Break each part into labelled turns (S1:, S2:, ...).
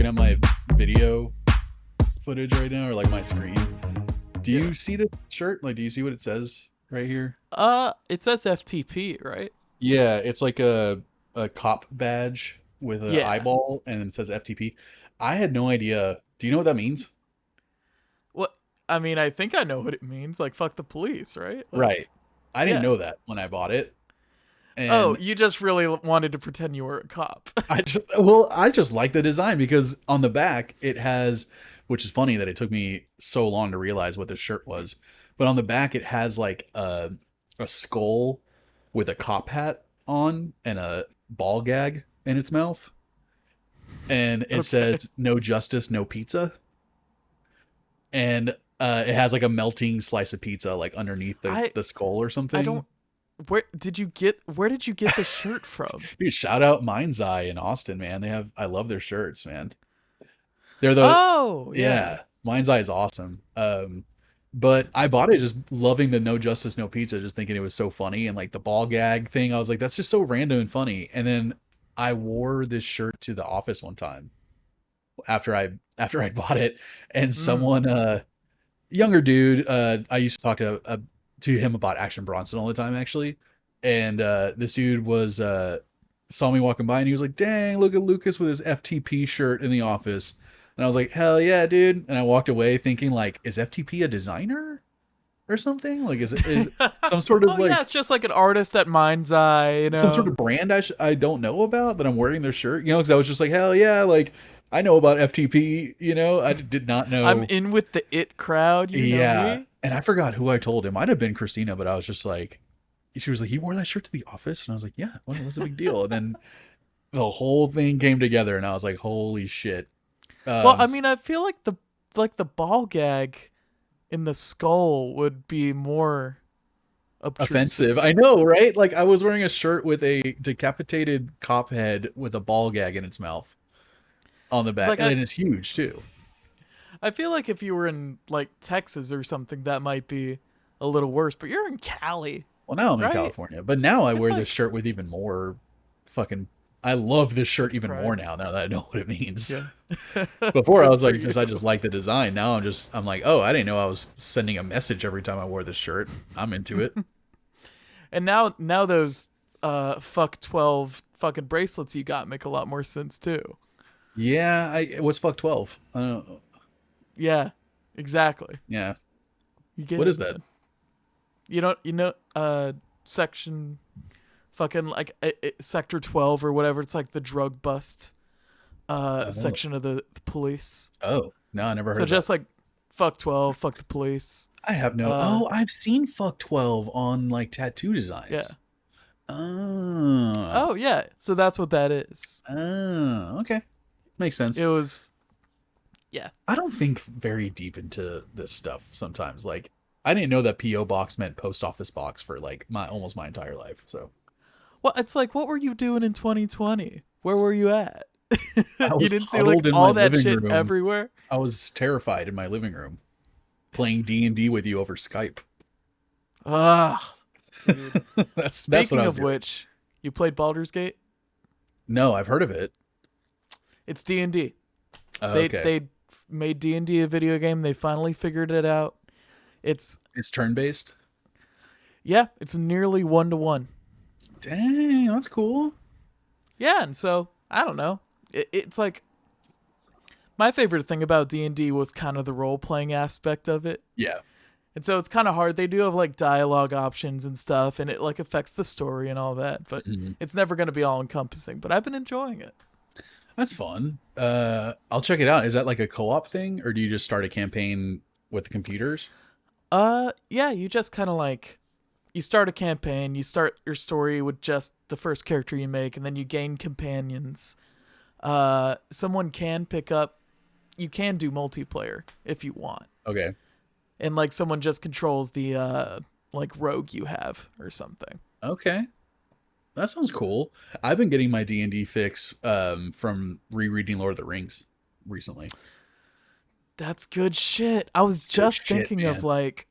S1: at my video footage right now, or like my screen. Do you see the shirt? Like, do you see what it says right here?
S2: It says FTP, right?
S1: Yeah, it's like a cop badge with an
S2: Yeah.
S1: eyeball, and it says FTP. I had no idea. Do you know what that means?
S2: What? I mean, I think I know what it means. Like, fuck the police, right? Like,
S1: Right. I didn't
S2: yeah.
S1: know that when I bought it,
S2: Oh,
S1: and
S2: you just really wanted to pretend you were a cop.
S1: I just like the design because on the back it has, which is funny that it took me so long to realize what this shirt was, but on the back it has like a skull with a cop hat on and a ball gag in its mouth, and it
S2: Okay.
S1: says "No justice, no pizza," and it has like a melting slice of pizza like underneath
S2: I
S1: the skull or
S2: I
S1: something.
S2: don't. Where did you get the shirt from?
S1: Dude, shout out Mind's Eye in Austin, man. I love their shirts, man. They're the
S2: Oh, yeah.
S1: Yeah, Mind's Eye is awesome. But I bought it just loving the no justice, no pizza, just thinking it was so funny, and like the ball gag thing. I was like, that's just so random and funny. And then I wore this shirt to the office one time after I bought it, and
S2: Mm.
S1: someone younger dude, I used to talk to him about Action Bronson all the time actually, and this dude was saw me walking by and he was like, "Dang, look at Lucas with his FTP shirt in the office." And I was like, "Hell yeah, dude!" And I walked away thinking like, "Is FTP a designer or something? Like, is some sort
S2: Oh
S1: of
S2: yeah,
S1: like
S2: it's just like an artist at Mind's Eye, you
S1: some sort
S2: know.
S1: of brand I don't know about that I'm wearing their shirt?" You know, because I was just like, "Hell yeah!" Like I know about FTP. You know, I did not
S2: I'm
S1: know.
S2: in with the it crowd, you know
S1: Yeah,
S2: me.
S1: and I forgot who I told. It might have been Christina, but I was just like, she was like, "You wore that shirt to the office," and I was like, "Yeah, what's the big deal?" And then the whole thing came together, and I was like, "Holy shit!"
S2: Well,
S1: Um,
S2: I mean, I feel like the ball gag in the skull would be more
S1: Offensive,
S2: obtrusive.
S1: I know, right? Like I was wearing a shirt with a decapitated cop head with a ball gag in its mouth on the
S2: It's
S1: back,
S2: like
S1: and then it's huge too.
S2: I feel like if you were in like Texas or something, that might be a little worse. But you're in Cali,
S1: Well, now I'm in
S2: right?
S1: California, but now I
S2: It's
S1: wear this
S2: like
S1: shirt with even more fucking. I love this shirt
S2: with
S1: even more
S2: pride.
S1: now. Now that I know what it means.
S2: Yeah.
S1: Before I
S2: Good
S1: was
S2: for
S1: like,
S2: you.
S1: just I just like the design. Now I'm like, oh, I didn't know I was sending a message every time I wore this shirt. I'm into it.
S2: And now those fuck 12 fucking bracelets you got make a lot more sense too.
S1: Yeah, I what's fuck 12? I don't know.
S2: Yeah. Exactly.
S1: Yeah,
S2: You get
S1: what is
S2: it,
S1: that?
S2: man. You know section fucking like sector 12 or whatever, it's like the drug bust
S1: Oh,
S2: section of the police.
S1: oh, no, I never heard
S2: So
S1: of that.
S2: just like fuck 12, fuck the police.
S1: I have no.
S2: Uh
S1: Oh, I've seen fuck 12 on like tattoo
S2: yeah.
S1: designs. Oh,
S2: Oh yeah. So that's what that is.
S1: oh, okay, makes sense.
S2: It was yeah.
S1: I don't think very deep into this stuff sometimes. Like, I didn't know that PO box meant post office box for like my almost my entire life. So
S2: Well, it's like what were you doing in 2020? Where were you at?
S1: I
S2: You
S1: was
S2: didn't see
S1: huddled
S2: like
S1: in my
S2: all that
S1: living
S2: shit
S1: room.
S2: everywhere?
S1: I was terrified in my living room playing D&D with you over Skype.
S2: Ah, dude.
S1: That's what I
S2: Speaking
S1: was
S2: of
S1: doing.
S2: which, you played Baldur's Gate?
S1: No, I've heard of it.
S2: It's D&D. They
S1: Okay.
S2: they made D&D a video game. They finally figured it out. It's
S1: It's turn based.
S2: yeah, it's nearly 1-to-1.
S1: Dang, that's cool.
S2: Yeah, and so I don't know. It's like my favorite thing about D&D was kind of the role playing aspect of it.
S1: Yeah.
S2: And so it's kind of hard. They do have like dialogue options and stuff, and it like affects the story and all that, but
S1: Mhm.
S2: it's never going to be all encompassing. But I've been enjoying it.
S1: That's fun. I'll check it out. Is that like a co-op thing, or do you just start a campaign with the computers?
S2: Yeah, you just kind of like you start a campaign, you start your story with just the first character you make, and then you gain companions. Someone can pick up. You can do multiplayer if you want,
S1: Okay.
S2: and like someone just controls the like rogue you have or something.
S1: Okay. That sounds cool. I've been getting my D&D fix from rereading Lord of the Rings recently.
S2: That's good shit. I was
S1: It's good
S2: just
S1: shit,
S2: thinking of
S1: man.
S2: like,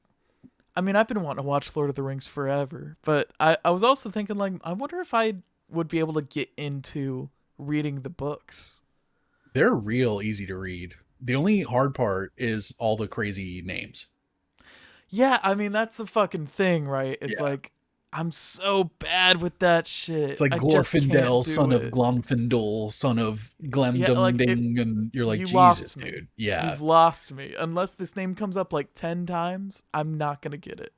S2: I mean, I've been wanting to watch Lord of the Rings forever, but I was also thinking like, I wonder if I would be able to get into reading the books.
S1: They're real easy to read. The only hard part is all the crazy names.
S2: Yeah, I mean that's the fucking thing, right? It's
S1: Yeah.
S2: like I'm so bad with that
S1: It's
S2: shit.
S1: like
S2: I just can't
S1: Glorfindel,
S2: do
S1: son of
S2: it.
S1: Glomfindel, son of
S2: Yeah, like it
S1: Glemdumding, and you're like,
S2: you
S1: Jesus,
S2: lost me.
S1: dude. Yeah.
S2: You've lost me. Unless this name comes up like 10 times, I'm not going to get it.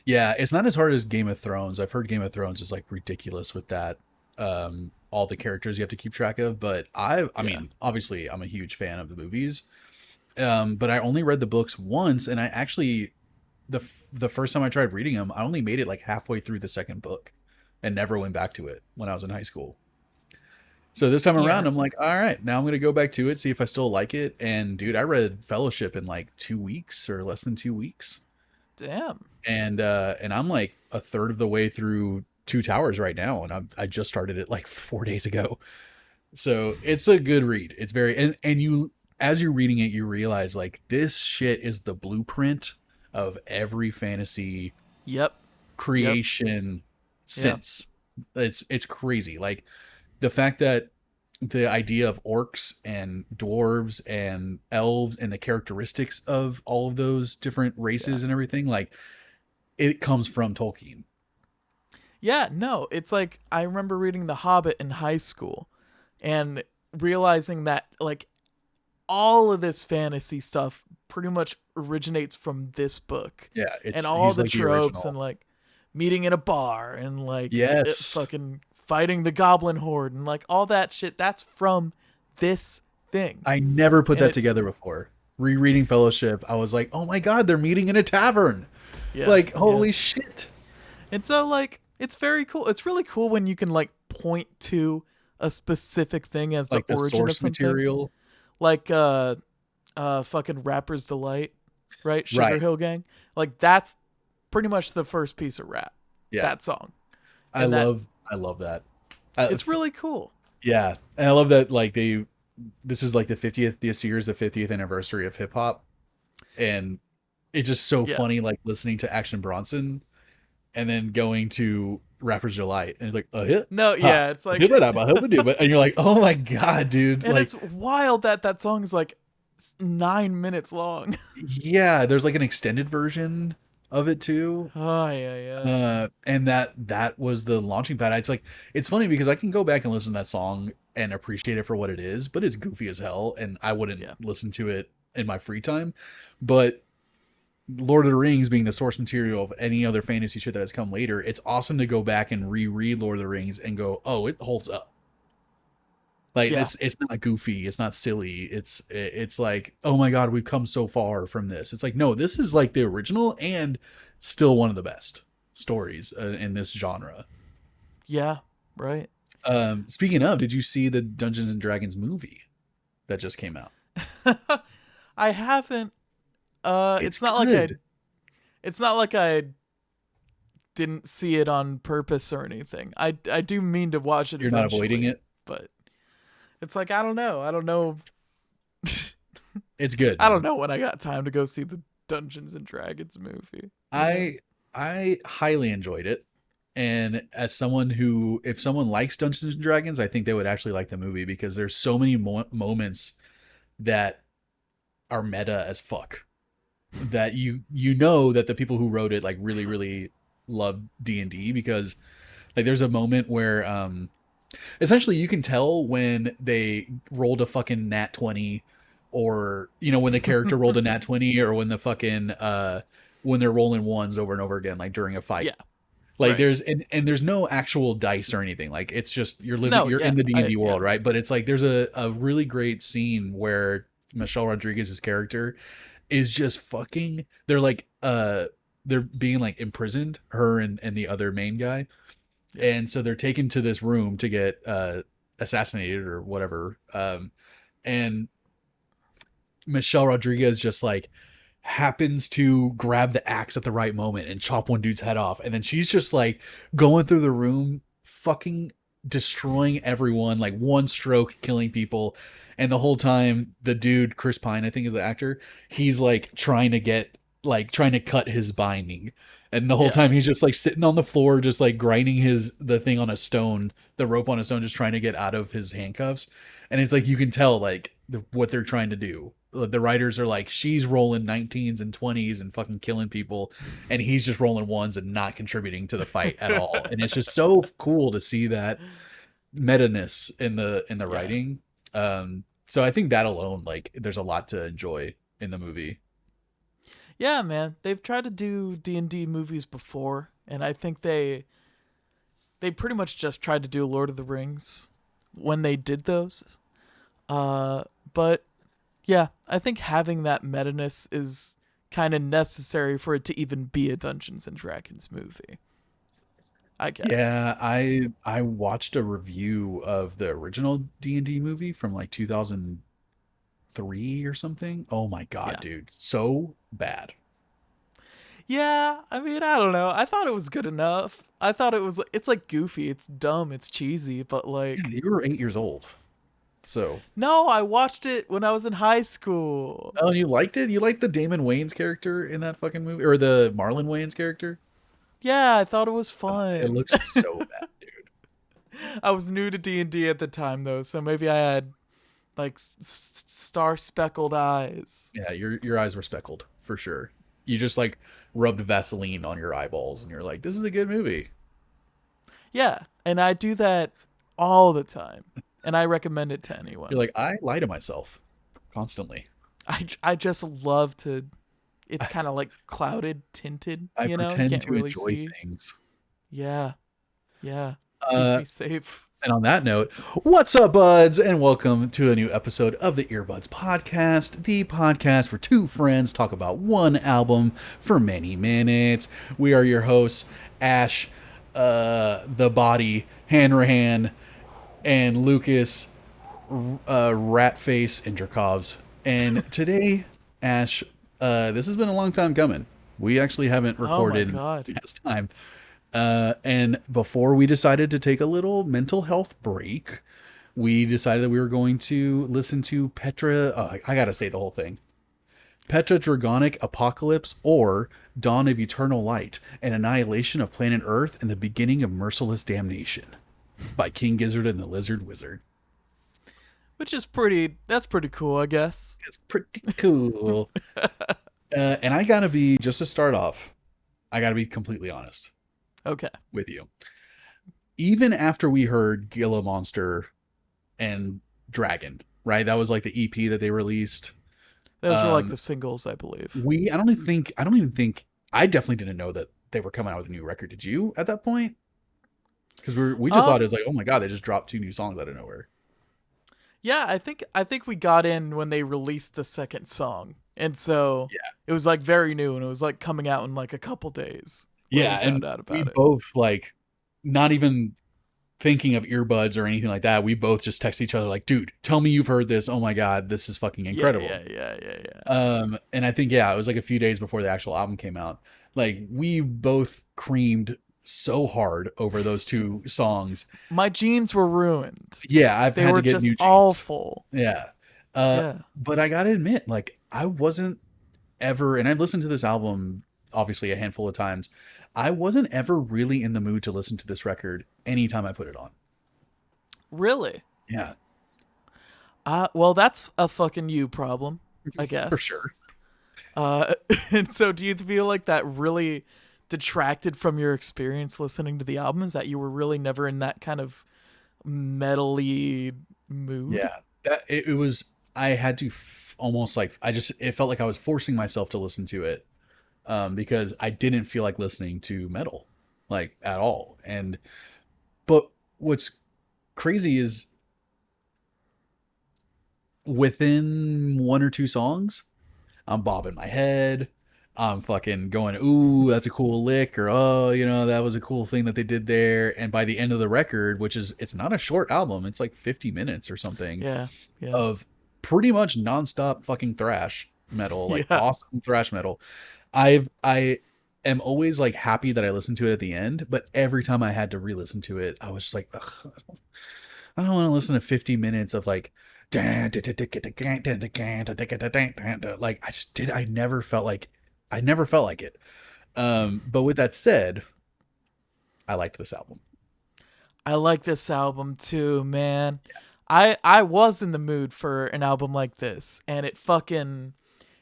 S1: Yeah, it's not as hard as Game of Thrones. I've heard Game of Thrones is like ridiculous with that. All the characters you have to keep track of. But I
S2: Yeah.
S1: mean, obviously I'm a huge fan of the movies. But I only read the books once, and I actually the first time I tried reading them, I only made it like halfway through the second book, and never went back to it when I was in high school. So this time
S2: Yeah.
S1: around, I'm like, all right, now I'm gonna go back to it, see if I still like it. And dude, I read Fellowship in like 2 weeks or less than 2 weeks,
S2: Damn.
S1: and I'm like a third of the way through Two Towers right now, and I just started it like 4 days ago. So it's a good read. It's very and you as you're reading it, you realize like this shit is the blueprint of every fantasy
S2: Yep. Yep.
S1: creation
S2: Yep.
S1: since. It's crazy. Like the fact that the idea of orcs and dwarves and elves and the characteristics of all of those different
S2: Yeah.
S1: races and everything, like it comes from Tolkien.
S2: Yeah, no, it's like I remember reading The Hobbit in high school and realizing that like all of this fantasy stuff pretty much originates from this book.
S1: Yeah,
S2: And
S1: it's
S2: all
S1: he's
S2: the
S1: like the
S2: tropes and
S1: original.
S2: like meeting in a bar and like
S1: Yes.
S2: fucking fighting the goblin horde and like all that shit that's from this thing.
S1: I never put
S2: And
S1: that
S2: it's
S1: together before. Rereading Fellowship, I was like, "Oh my god, they're meeting in a tavern!"
S2: yeah,
S1: Like,
S2: yeah.
S1: holy shit!
S2: And so like it's very cool. It's really cool when you can like point to a specific thing as the
S1: Like the
S2: origin of
S1: source
S2: something.
S1: material,
S2: Like fucking Rapper's Delight, right? Sugar
S1: right?
S2: Hill Gang. Like that's pretty much the first piece of rap.
S1: Yeah,
S2: That song. And
S1: I love that.
S2: it's really cool.
S1: Yeah, and I love that. Like this is like the 50th. This year's the 50th anniversary of hip hop, and it's just so
S2: Yeah.
S1: funny. Like listening to Action Bronson, and then going to Rapper's Delight, and it's like, hit,
S2: No,
S1: ha,
S2: yeah, it's like
S1: hit it up, I hope it do. But and you're like, oh my god, dude,
S2: and
S1: like
S2: it's wild that that song is like 9 minutes long.
S1: yeah, there's like an extended version of it too.
S2: Oh yeah, yeah.
S1: And that was the launching pad. It's like it's funny because I can go back and listen to that song and appreciate it for what it is, but it's goofy as hell, and I wouldn't
S2: Yeah.
S1: listen to it in my free time. But Lord of the Rings being the source material of any other fantasy shit that has come later, it's awesome to go back and reread Lord of the Rings and go, oh, it holds up. Like
S2: Yeah.
S1: it's not goofy, it's not silly. It's like, oh my god, we've come so far from this. It's like, no, this is like the original and still one of the best stories in this genre.
S2: Yeah. Right.
S1: Speaking of, did you see the Dungeons and Dragons movie that just came out?
S2: I haven't
S1: It's
S2: it's not like I
S1: good.
S2: it's not like I didn't see it on purpose or anything. I do mean to watch it
S1: You're not avoiding
S2: eventually,
S1: it.
S2: but it's like I don't know. I don't know.
S1: It's good,
S2: I don't
S1: man.
S2: know when I got time to go see the Dungeons and Dragons movie. You know?
S1: I highly enjoyed it. And as someone who, if someone likes Dungeons and Dragons, I think they would actually like the movie because there's so many moments that are meta as fuck that you know that the people who wrote it like really love D&D because like there's a moment where essentially you can tell when they rolled a fucking nat 20 or you know when the character rolled a nat 20 or when the fucking when they're rolling ones over and over again like during a fight.
S2: Yeah.
S1: Like
S2: Right.
S1: there's and there's no actual dice or anything. Like it's just
S2: No.
S1: you're
S2: Yeah.
S1: in the
S2: I
S1: D&D
S2: yeah.
S1: world, right? But it's like there's a really great scene where Michelle Rodriguez's character is just fucking they're being like imprisoned, her and the other main guy.
S2: Yeah.
S1: And so they're taken to this room to get assassinated or whatever. And Michelle Rodriguez just like happens to grab the axe at the right moment and chop one dude's head off. And then she's just like going through the room, fucking destroying everyone, like one stroke, killing people. And the whole time, the dude, Chris Pine, I think is the actor, he's like trying to get like trying to cut his binding, and the whole
S2: Yeah.
S1: time he's just like sitting on the floor, just like grinding the thing on a stone, the rope on a stone, just trying to get out of his handcuffs. And it's like you can tell like what they're trying to do. The writers are like, she's rolling 19s and 20s and fucking killing people, and he's just rolling ones and not contributing to the fight at all. And it's just so cool to see that meta-ness in the
S2: Yeah.
S1: writing. So I think that alone, like, there's a lot to enjoy in the movie.
S2: Yeah, man. They've tried to do D&D movies before, and I think they pretty much just tried to do Lord of the Rings when they did those. But yeah, I think having that meta-ness is kind of necessary for it to even be a Dungeons and Dragons movie, I guess.
S1: Yeah, I watched a review of the original D&D movie from like 2003 or something. Oh my god,
S2: Yeah.
S1: dude, so bad.
S2: Yeah, I mean, I don't know. I thought it was good enough. I thought it's like goofy, it's dumb, it's cheesy, but
S1: Yeah,
S2: like
S1: you were 8 years old, so.
S2: no, I watched it when I was in high school.
S1: Oh, you liked it? You liked the Damon Wayans character in that fucking movie, or the Marlon Wayans character?
S2: Yeah, I thought it was
S1: It
S2: fun.
S1: looks so bad, dude.
S2: I was new to D&D at the time though, so maybe I had like star speckled eyes.
S1: Yeah, your eyes were speckled for sure. You just like rubbed Vaseline on your eyeballs, and you're like, "This is a good movie."
S2: Yeah, and I do that all the time, and I recommend it to
S1: You're
S2: anyone.
S1: like, I lie to myself constantly.
S2: I just love to. It's kind of like clouded, tinted.
S1: I
S2: You
S1: pretend
S2: can't
S1: to
S2: really
S1: enjoy
S2: see.
S1: things.
S2: Yeah, yeah, keeps
S1: Uh,
S2: me safe.
S1: and on that note, what's up, buds, and welcome to a new episode of the Earbuds Podcast, the podcast where two friends talk about one album for many minutes. We are your hosts, Ash, the Body, Hanrahan, and Lucas, Ratface, and Jerkovs. And today, Ash, this has been a long time coming. We actually haven't
S2: Oh my
S1: recorded
S2: god.
S1: last time. And before we decided to take a little mental health break, we decided that we were going to listen to I gotta say the whole thing. Petrodragonic Apocalypse, or Dawn of Eternal Light, an annihilation of planet Earth and the beginning of merciless damnation, by King Gizzard and the Lizard Wizard.
S2: Which is pretty. That's pretty cool, I guess.
S1: It's pretty cool. And I gotta be, just to start off, I gotta be completely honest
S2: Okay.
S1: with you. Even after we heard Gila Monster and Dragon, right? That was like the EP that they released.
S2: Those were like
S1: Um,
S2: the singles, I believe.
S1: I don't even think, I definitely didn't know that they were coming out with a new record. Did you at that point? Because we just thought it was like, oh my god, they just dropped two new songs out of nowhere.
S2: Yeah, I think we got in when they released the second song, and so
S1: Yeah.
S2: it was like very new, and it was like coming out in like a couple days when
S1: Yeah,
S2: we
S1: and
S2: found out
S1: we
S2: about it.
S1: both like, not even thinking of earbuds or anything like that. We both just text each other like, dude, tell me you've heard this. Oh my god, this is fucking incredible.
S2: Yeah.
S1: And I think, yeah, it was like a few days before the actual album came out. Like, we both creamed so hard over those two songs.
S2: My jeans were ruined.
S1: Yeah, I've
S2: They
S1: had
S2: were
S1: to get
S2: just
S1: new jeans.
S2: awful.
S1: Yeah.
S2: Yeah.
S1: But I gotta admit, like, I wasn't ever, and I've listened to this album obviously a handful of times. I wasn't ever really in the mood to listen to this record anytime I put it on.
S2: Really?
S1: Yeah,
S2: Well, that's a fucking you problem, I guess.
S1: for sure.
S2: And so do you feel like that really detracted from your experience listening to the album? Is that you were really never in that kind of metally mood?
S1: Yeah, that it was. I had to almost like, it felt like I was forcing myself to listen to it, because I didn't feel like listening to metal, like, at all. And but what's crazy is within one or two songs, I'm bobbing my head. I'm fucking going, ooh, that's a cool lick, or oh, that was a cool thing that they did there. And by the end of the record, it's not a short album, it's like 50 minutes or something
S2: Yeah. Yeah.
S1: of pretty much nonstop fucking thrash metal, like
S2: Yeah.
S1: awesome thrash metal. I am always like happy that I listened to it at the end, but every time I had to re-listen to it, I was just like, ugh, I don't want to listen to 50 minutes of like, like, I never felt like I never felt like it. But with that said, I liked this album.
S2: I like this album too, man. I was in the mood for an album like this, and it fucking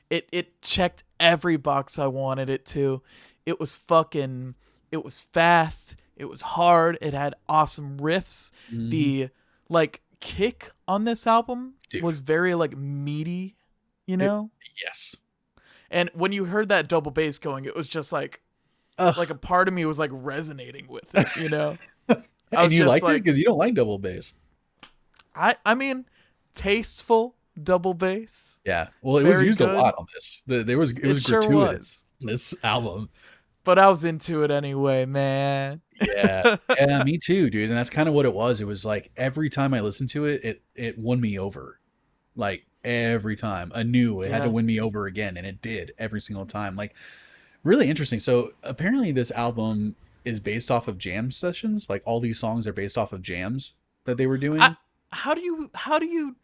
S2: it checked every box I wanted it to. It was fucking it was fast, it was hard, it had awesome riffs.
S1: Mm-hmm.
S2: The like kick on this album
S1: Dude,
S2: was very like meaty, you
S1: it,
S2: know?
S1: yes.
S2: And when you heard that double bass going, it was just like
S1: Ugh.
S2: a part of me was like resonating with it, you know? I
S1: And
S2: was
S1: you
S2: just
S1: liked it
S2: like
S1: because you don't like double bass.
S2: I mean, tasteful double bass.
S1: Yeah. Well, it was
S2: Very
S1: used a
S2: good.
S1: lot on this. It
S2: It
S1: was
S2: sure
S1: gratuitous.
S2: was.
S1: This album.
S2: But I was into it anyway, man.
S1: Yeah. Yeah, me too, dude. And that's kind of what it was. It was like every time I listened to it, it won me over. Like every time. I knew it had to
S2: Yeah.
S1: win me over again, and it did every single time. Like really interesting. So apparently this album is based off of jam sessions. Like all these songs are based off of jams that they were
S2: I
S1: doing.
S2: how do you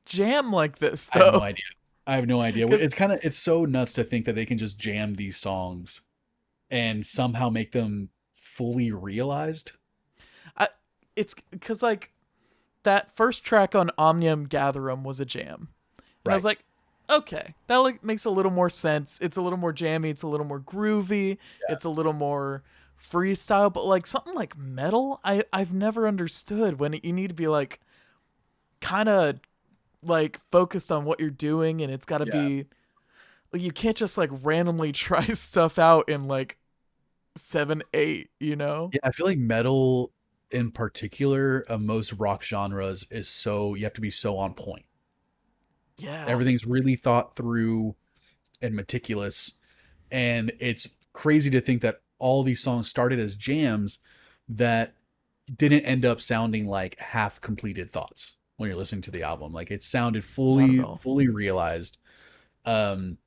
S2: jam like this
S1: I have no
S2: though?
S1: idea. I have no idea.
S2: Cuz
S1: It's so nuts to think that they can just jam these songs and somehow make them fully realized.
S2: I it's cuz like that first track on Omnium Gatherum was a jam. And I
S1: Right.
S2: was like, okay, that like makes a little more sense. It's a little more jammy, it's a little more groovy,
S1: Yeah.
S2: it's a little more freestyle, but like something like metal, I've never understood when you need to be like kind of like focused on what you're doing, and it's got to
S1: Yeah.
S2: be like you can't just like randomly try stuff out in like 7/8, you know?
S1: Yeah, I feel like metal in particular of most rock genres is so you have to be so on point.
S2: Yeah.
S1: Everything's really thought through and meticulous. And it's crazy to think that all these songs started as jams that didn't end up sounding like half completed thoughts when you're listening to the album. Like it sounded
S2: Not at
S1: fully,
S2: all.
S1: fully realized. Um,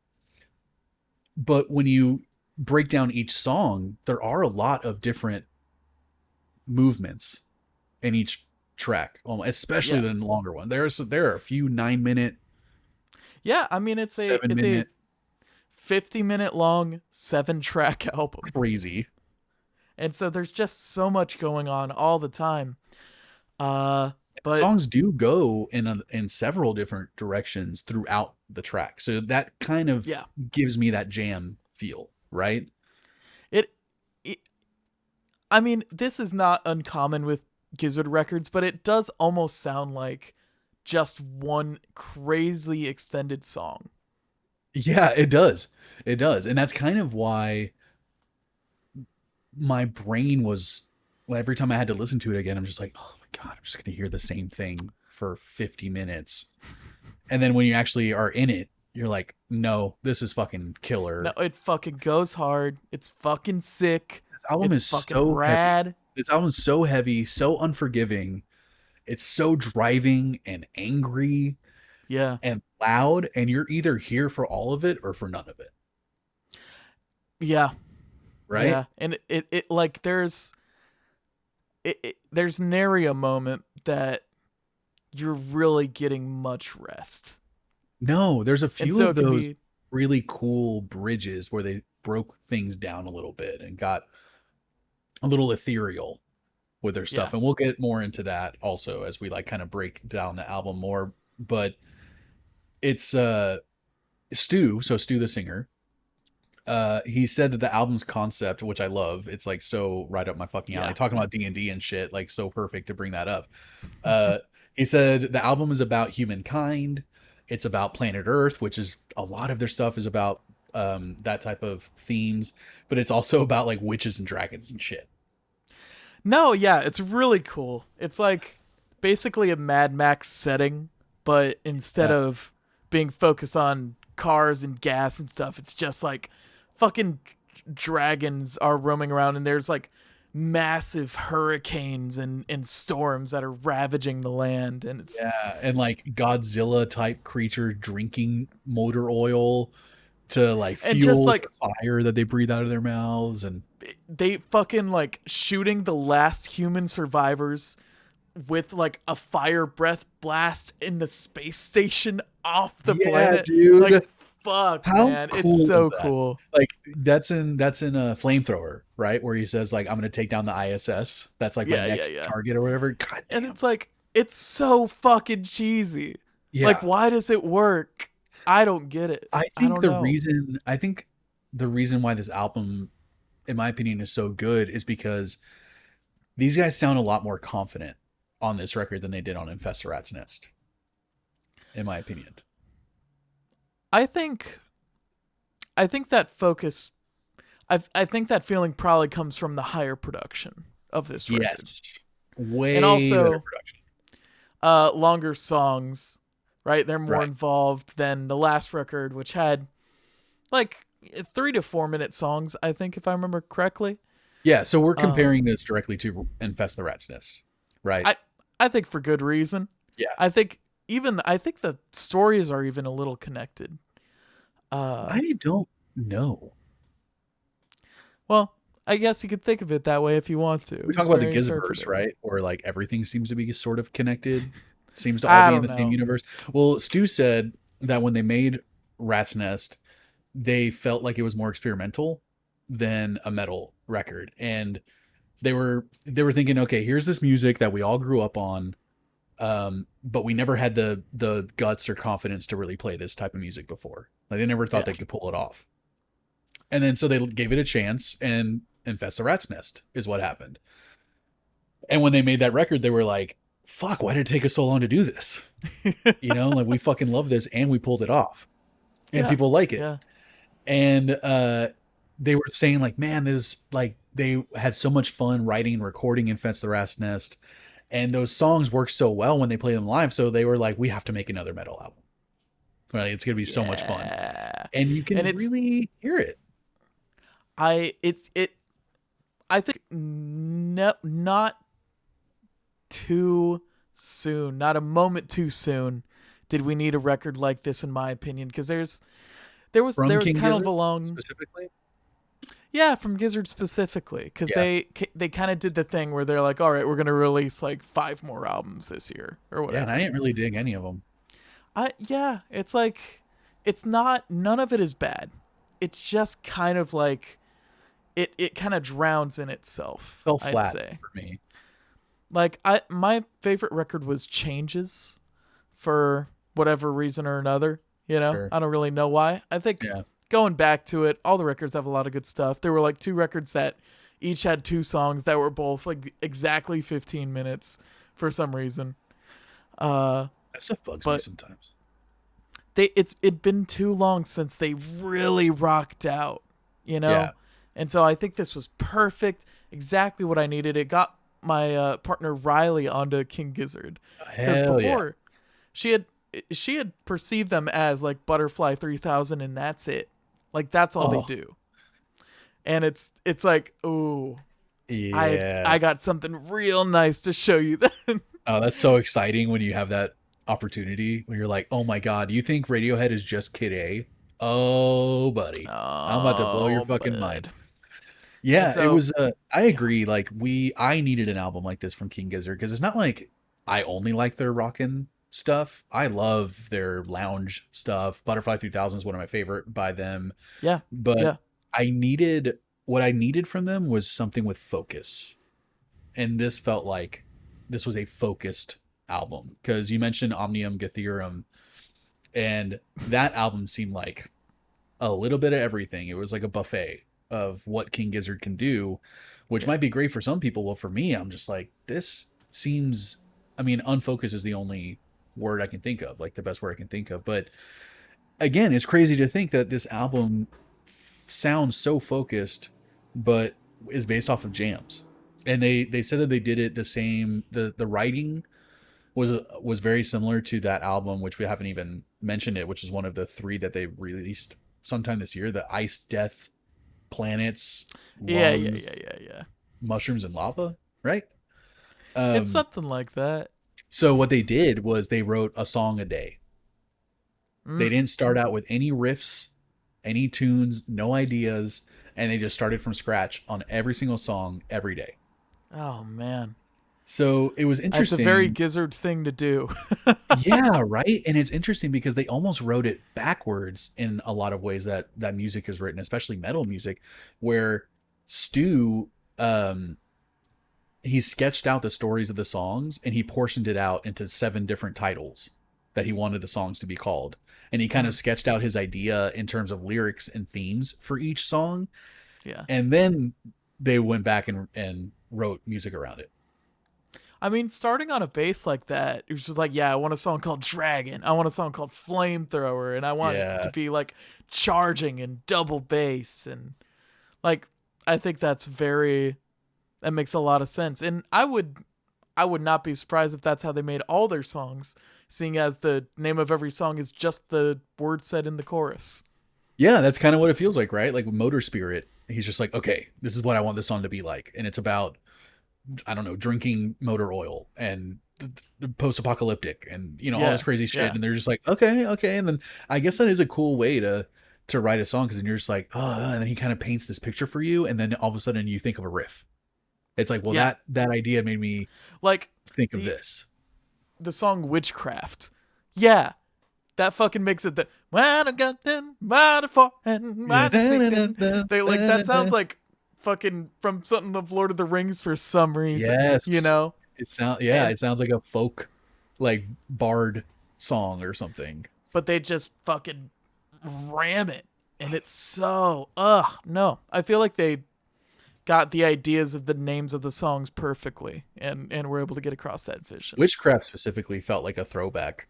S1: but when you break down each song, there are a lot of different movements in each track, especially
S2: Yeah.
S1: the longer one. There are a few 9 minute,
S2: Yeah, I mean it's a
S1: seven
S2: it's a
S1: minute
S2: 50-minute long 7-track album.
S1: crazy.
S2: And so there's just so much going on all the time. Uh but
S1: Songs do go in several different directions throughout the track, so that kind of
S2: yeah,
S1: gives me that jam feel, right?
S2: it, it I mean, this is not uncommon with Gizzard records, but it does almost sound like just one crazy extended song.
S1: Yeah, it does. It does. And that's kind of why my brain was, well, every time I had to listen to it again, I'm just like, oh my God, I'm just going to hear the same thing for 50 minutes. And then when you actually are in it, you're like, no, this is fucking
S2: No,
S1: killer.
S2: it fucking goes hard. It's fucking sick.
S1: This album
S2: It's
S1: is
S2: fucking
S1: so heavy.
S2: rad.
S1: This album is so heavy, so unforgiving. It's so driving and angry
S2: Yeah.
S1: and loud. And you're either here for all of it or for none of it.
S2: Yeah.
S1: Right?
S2: Yeah. And it like there's nary a moment that you're really getting much rest.
S1: No, there's a
S2: And
S1: few
S2: so
S1: of
S2: it can
S1: those
S2: be
S1: really cool bridges where they broke things down a little bit and got a little ethereal with their
S2: yeah.
S1: stuff. And we'll get more into that also as we like kind of break down the album more. But it's Stu the singer. He said that the album's concept, which I love, it's like so right up my fucking alley.
S2: Yeah.
S1: Talking about D&D and shit, like so perfect to bring that up. Uh, he said the album is about humankind. It's about planet Earth, which is a lot of their stuff is about that type of themes, but it's also about like witches and dragons and shit.
S2: No, yeah, it's really cool. It's like basically a Mad Max setting, but instead
S1: Yeah.
S2: of being focused on cars and gas and stuff, it's just like fucking dragons are roaming around, and there's like massive hurricanes and storms that are ravaging the land, and it's
S1: Yeah, and like Godzilla type creature drinking motor oil to like
S2: and just
S1: fuel
S2: like
S1: the fire that they breathe out of their mouths. And
S2: they fucking like shooting the last human survivors with like a fire breath blast in the space station off the
S1: yeah,
S2: planet. Like
S1: dude.
S2: fuck,
S1: How
S2: man. It's
S1: cool is
S2: so
S1: that?
S2: cool.
S1: Like that's in a flamethrower, right? Where he says like I'm gonna take down the ISS. That's like my
S2: Yeah, yeah,
S1: next
S2: yeah.
S1: target or whatever. God
S2: And
S1: damn.
S2: it's like, it's so fucking cheesy. Like,
S1: Yeah.
S2: why does it work? I don't get it. I don't know.
S1: I think the reason why this album, in my opinion, is so good is because these guys sound a lot more confident on this record than they did on Infest the Rat's Nest, in my opinion.
S2: I think I think that focus I think that feeling probably comes from the higher production of this record.
S1: Yes.
S2: And
S1: Way better
S2: also
S1: production.
S2: longer songs, right? They're more
S1: Right.
S2: involved than the last record, which had like 3 to 4 minute songs, I think, if I remember correctly.
S1: Yeah, so we're
S2: Um,
S1: comparing this directly to Infest the Rat's Nest, right?
S2: I I think for good reason.
S1: Yeah.
S2: I think the stories are even a little connected. Uh,
S1: I don't know.
S2: well, I guess you could think of it that way if you want to.
S1: We talk
S2: It's
S1: about the
S2: very
S1: Gizzverse,
S2: interpretive.
S1: right? Or like everything seems to be sort of connected, seems to all
S2: I
S1: be in
S2: don't
S1: the same
S2: know.
S1: universe. Well, Stu said that when they made Rat's Nest, they felt like it was more experimental than a metal record. And they were thinking, okay, here's this music that we all grew up on, but we never had the guts or confidence to really play this type of music before. Like they never thought
S2: Yeah.
S1: they could pull it off. And then so they gave it a chance, and Infest the Rat's Nest is what happened. And when they made that record, they were like, "Fuck, why did it take us so long to do this?" You know, like we fucking love this, and we pulled it off, and
S2: Yeah.
S1: people like it.
S2: Yeah.
S1: And they were saying like, "Man, this like they had so much fun writing and recording Infest the Rat's Nest." And those songs work so well when they play them live. So they were like, we have to make another metal album. Right? It's gonna be so much fun.
S2: Yeah.
S1: And you
S2: And
S1: can really hear it.
S2: it I think no, not too soon, not a moment too soon did we need a record like this in my opinion, because
S1: From
S2: there was
S1: King
S2: kind of
S1: Gizzard
S2: a long,
S1: specifically.
S2: yeah, from Gizzard specifically, because
S1: Yeah.
S2: they kind of did the thing where they're like, all right, we're gonna release like 5 more albums this year or
S1: Yeah, and I
S2: whatever.
S1: didn't really dig any of them.
S2: Yeah, it's like, it's not, none of it is bad. It's just kind of like it kind of drowns in itself,
S1: Fell
S2: I'd
S1: flat
S2: say.
S1: for me.
S2: Like, my favorite record was Changes, for whatever reason or another. You know,
S1: Sure.
S2: I don't really know why. I think
S1: Yeah.
S2: going back to it, all the records have a lot of good stuff. There were like 2 records that each had 2 songs that were both like exactly 15 minutes for some reason. Uh,
S1: That stuff bugs me
S2: but
S1: sometimes.
S2: it'd been too long since they really rocked out, you
S1: Yeah.
S2: know? And so I think this was perfect, exactly what I needed. It got my partner Riley onto King Gizzard, because
S1: Hell yeah.
S2: before she had she had perceived them as like Butterfly 3000 and that's it. Like that's all they
S1: Oh,
S2: do. And it's like, "Ooh,
S1: yeah.
S2: I got something real nice to show you then."
S1: Oh, that's so exciting when you have that opportunity when you're like, oh my God, you think Radiohead is just Kid A? Oh, buddy. I'm about to blow your
S2: Oh,
S1: fucking mind.
S2: bud. And
S1: Yeah, it
S2: so,
S1: was I
S2: yeah.
S1: agree. Like I needed an album like this from King Gizzard because it's not like I only like their rockin' stuff. I love their lounge stuff. Butterfly 3000 is one of my favorite by them.
S2: Yeah.
S1: But
S2: Yeah.
S1: I needed what I needed from them was something with focus. And this felt like this was a focused album because you mentioned Omnium Gatherum, and that album seemed like a little bit of everything. It was like a buffet of what King Gizzard can do, which
S2: Yeah.
S1: might be great for some people. Well, for me, I'm just like, this seems, I mean, unfocused is the only word I can think of, like the best word I can think of. But again, it's crazy to think that this album sounds so focused, but is based off of jams. And they said that they did it the same. The writing was very similar to that album, which we haven't even mentioned it, which is one of the 3 that they released sometime this year. The Ice, Death, Planets,
S2: Yeah, yeah,
S1: Lungs,
S2: yeah, yeah, yeah.
S1: Mushrooms, and Lava, right?
S2: It's
S1: Um,
S2: something like that.
S1: so what they did was they wrote a song a day. They
S2: Mm.
S1: didn't start out with any riffs, any tunes, no ideas, and they just started from scratch on every single song every day.
S2: Oh man.
S1: So it was
S2: It's a very
S1: interesting.
S2: Gizzard thing to do.
S1: Yeah, right. And it's interesting because they almost wrote it backwards in a lot of ways that music is written, especially metal music, where Stu he sketched out the stories of the songs and he portioned it out into 7 different titles that he wanted the songs to be called. And he kind of
S2: Mhm.
S1: sketched out his idea in terms of lyrics and themes for each song.
S2: Yeah.
S1: And then they went back and wrote music around it.
S2: I mean, starting on a bass like that, it was just like, yeah, I want a song called Dragon. I want a song called Flamethrower. And I want it to
S1: Yeah.
S2: be like charging and double bass. And like, I think that makes a lot of sense. And I would not be surprised if that's how they made all their songs, seeing as the name of every song is just the word said in the chorus.
S1: Yeah, that's kind of what it feels like, right? Like with Motor Spirit, he's just like, okay, this is what I want this song to be like. And it's about, I don't know, drinking motor oil and post-apocalyptic and all this
S2: Yeah,
S1: crazy shit.
S2: yeah,
S1: And they're just like, okay, okay. And then I guess that is a cool way to write a song because then you're just like, oh, and then he kind of paints this picture for you, and then all of a sudden you think of a riff. It's like, well,
S2: yeah.
S1: that idea made me
S2: Like
S1: think of
S2: the
S1: this.
S2: the song Witchcraft. Yeah, that fucking makes it the when I got them mighty for and
S1: Yeah.
S2: mighty seeking. They like that sounds like fucking from something of Lord of the Rings for some reason, you
S1: Yes.
S2: know?
S1: Yeah,
S2: And
S1: it sounds like a folk like bard song or something.
S2: but they just fucking ram it. And it's so no. I feel like they got the ideas of the names of the songs perfectly and were able to get across that vision.
S1: Witchcraft specifically felt like a throwback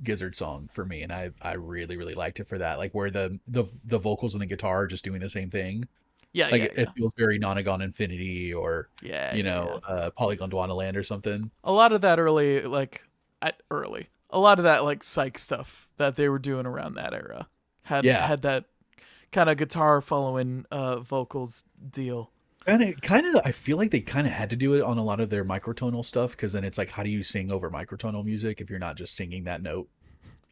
S1: Gizzard song for me, and I really really liked it for that. Like where the vocals and the guitar are just doing the same thing.
S2: Yeah,
S1: Like
S2: yeah,
S1: it
S2: yeah.
S1: feels very Nonagon Infinity or
S2: Yeah, yeah, yeah.
S1: Polygon Dwanaland or something.
S2: A lot of that a lot of that like psych stuff that they were doing around that era
S1: Yeah,
S2: had that kind of guitar following vocals deal.
S1: kind of. I feel like they kind of had to do it on a lot of their microtonal stuff because then it's like, how do you sing over microtonal music if you're not just singing that note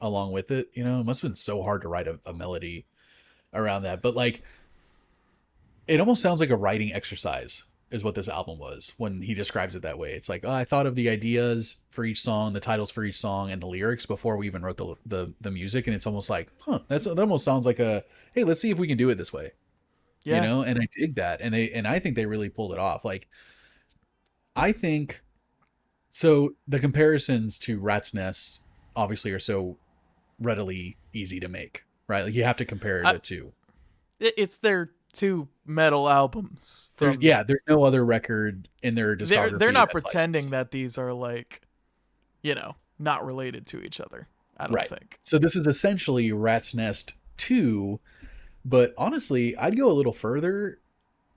S1: along with it? It must have been so hard to write a melody around that. But like, it almost sounds like a writing exercise is what this album was when he describes it that way. It's like, oh, I thought of the ideas for each song, the titles for each song, and the lyrics before we even wrote the music, and it's almost like, that almost sounds like a, hey, let's see if we can do it this way,
S2: Yeah.
S1: And I dig that, and I think they really pulled it off. Like, I think so. The comparisons to Rat's Nest obviously are so readily easy to make, right? Like you have to compare
S2: I,
S1: the two.
S2: it's their two metal albums from
S1: There's no other record in their
S2: they're
S1: discography
S2: not
S1: that's like
S2: pretending
S1: this.
S2: that these are like, not related to each other. I don't
S1: Right.
S2: think.
S1: So this is essentially Rat's Nest 2, but honestly, I'd go a little further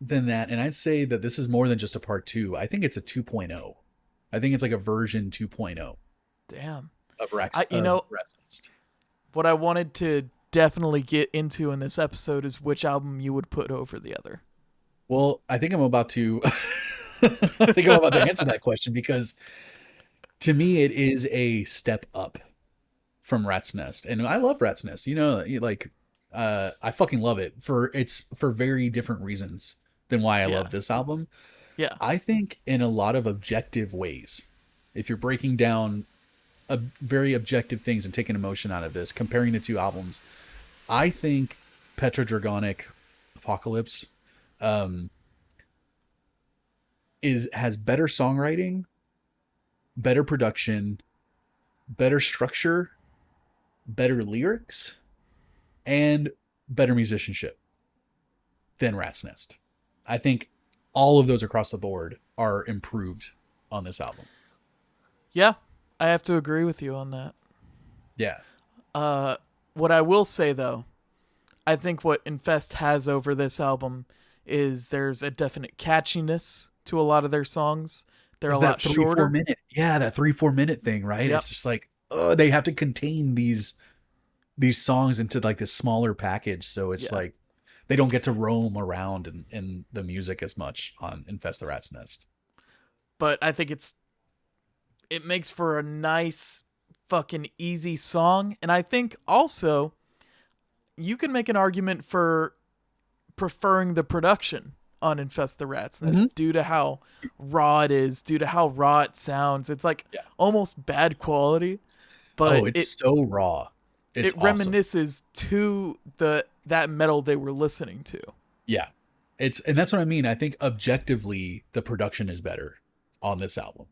S1: than that and I'd say that this is more than just a part 2. I think it's a 2.0. I think it's like a version 2.0
S2: Damn.
S1: of Rat's Nest.
S2: What I wanted to definitely get into in this episode is which album you would put over the other.
S1: Well, I think I'm about to I think I'm about to answer that question because to me it is a step up from Rat's Nest. And I love Rat's Nest. Like I fucking love it for very different reasons than why I
S2: Yeah.
S1: love this album.
S2: Yeah.
S1: I think in a lot of objective ways, if you're breaking down very objective things and taking emotion out of this, comparing the two albums, I think Petrodragonic Apocalypse um, has better songwriting, better production, better structure, better lyrics, and better musicianship than Rat's Nest. I think all of those across the board are improved on this album.
S2: Yeah. I have to agree with you on that.
S1: Yeah.
S2: What I will say though, I think what Infest has over this album is there's a definite catchiness to a lot of their songs. They're a
S1: Is
S2: lot
S1: that 3-4
S2: shorter.
S1: minute? Yeah, that 3-4 minute thing, right?
S2: Yep.
S1: It's just like, oh, they have to contain these songs into like this smaller package, so it's
S2: Yeah.
S1: like they don't get to roam around in the music as much on Infest the Rat's Nest.
S2: But I think it makes for a nice fucking easy song, and I think also you can make an argument for preferring the production on Infest the Rat's Nest
S1: Mm-hmm.
S2: due to how raw it is, due to how raw it sounds. It's like
S1: Yeah.
S2: almost bad quality,
S1: Oh,
S2: but
S1: it's
S2: it
S1: so raw. It's
S2: it
S1: awesome.
S2: reminisces to that metal they were listening to.
S1: Yeah. And that's what I mean. I think objectively the production is better on this album.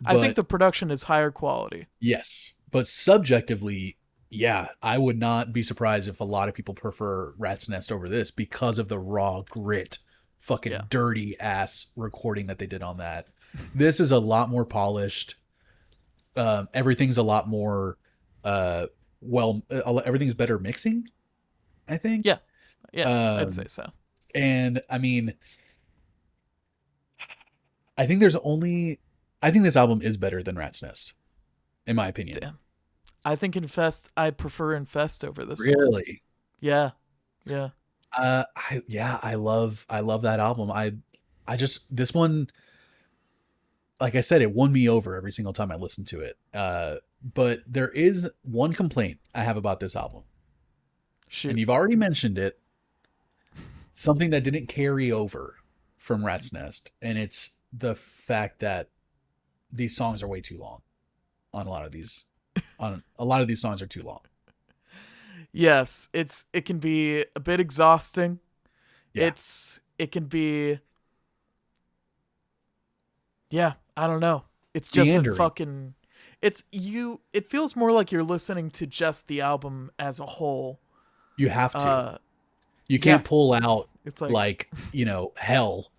S2: I think
S1: But
S2: the production is higher quality.
S1: yes, but subjectively, yeah, I would not be surprised if a lot of people prefer Rat's Nest over this because of the raw grit,
S2: Yeah.
S1: fucking dirty ass recording that they did on that. This is a lot more polished. Everything's a lot more, uh, everything's better mixing, I think.
S2: Yeah. Yeah, I'd say
S1: Um,
S2: so.
S1: and I mean, I think there's only, I think this album is better than Rat's Nest, in my opinion.
S2: Damn. I think I prefer Infest over this one.
S1: Really?
S2: Yeah. Yeah.
S1: I love that album. I just, this one, like I said, it won me over every single time I listened to it. But there is one complaint I have about this album, and
S2: Shoot.
S1: you've already mentioned it. Something that didn't carry over from Rat's Nest, and it's the fact that these songs are way too long. On a lot of these, on a lot of these songs are too long.
S2: Yes, it can be a bit exhausting.
S1: Yeah.
S2: It can be, yeah, I don't know. It's just a
S1: Meandering.
S2: fucking it feels more like you're listening to just the album as a whole.
S1: You have to.
S2: Uh
S1: You
S2: yeah,
S1: can't pull out
S2: it's like
S1: like, hell,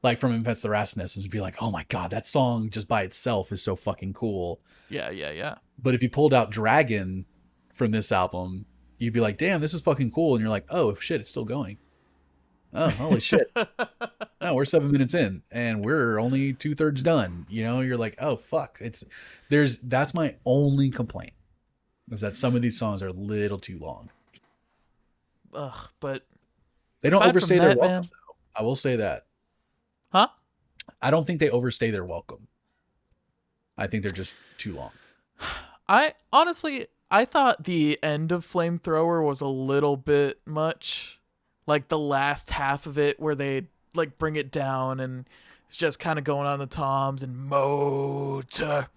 S1: like from Infest the Rasness, and be like, oh my god, that song just by itself is so fucking cool.
S2: yeah, yeah, yeah.
S1: But if you pulled out Dragon from this album, you'd be like, damn, this is fucking cool. And you're like, oh shit, it's still going. Oh, holy shit. No, we're 7 minutes in and we're only 2/3 done. You're like, oh fuck. That's my only complaint, is that some of these songs are a little too long.
S2: Ugh, but
S1: They don't
S2: aside from
S1: overstay their
S2: that,
S1: welcome,
S2: man.
S1: though. I will say that.
S2: Huh?
S1: I don't think they overstay their welcome. I think they're just too long.
S2: I honestly, I thought the end of Flamethrower was a little bit much. Like the last half of it where they like bring it down and it's just kind of going on the toms and motor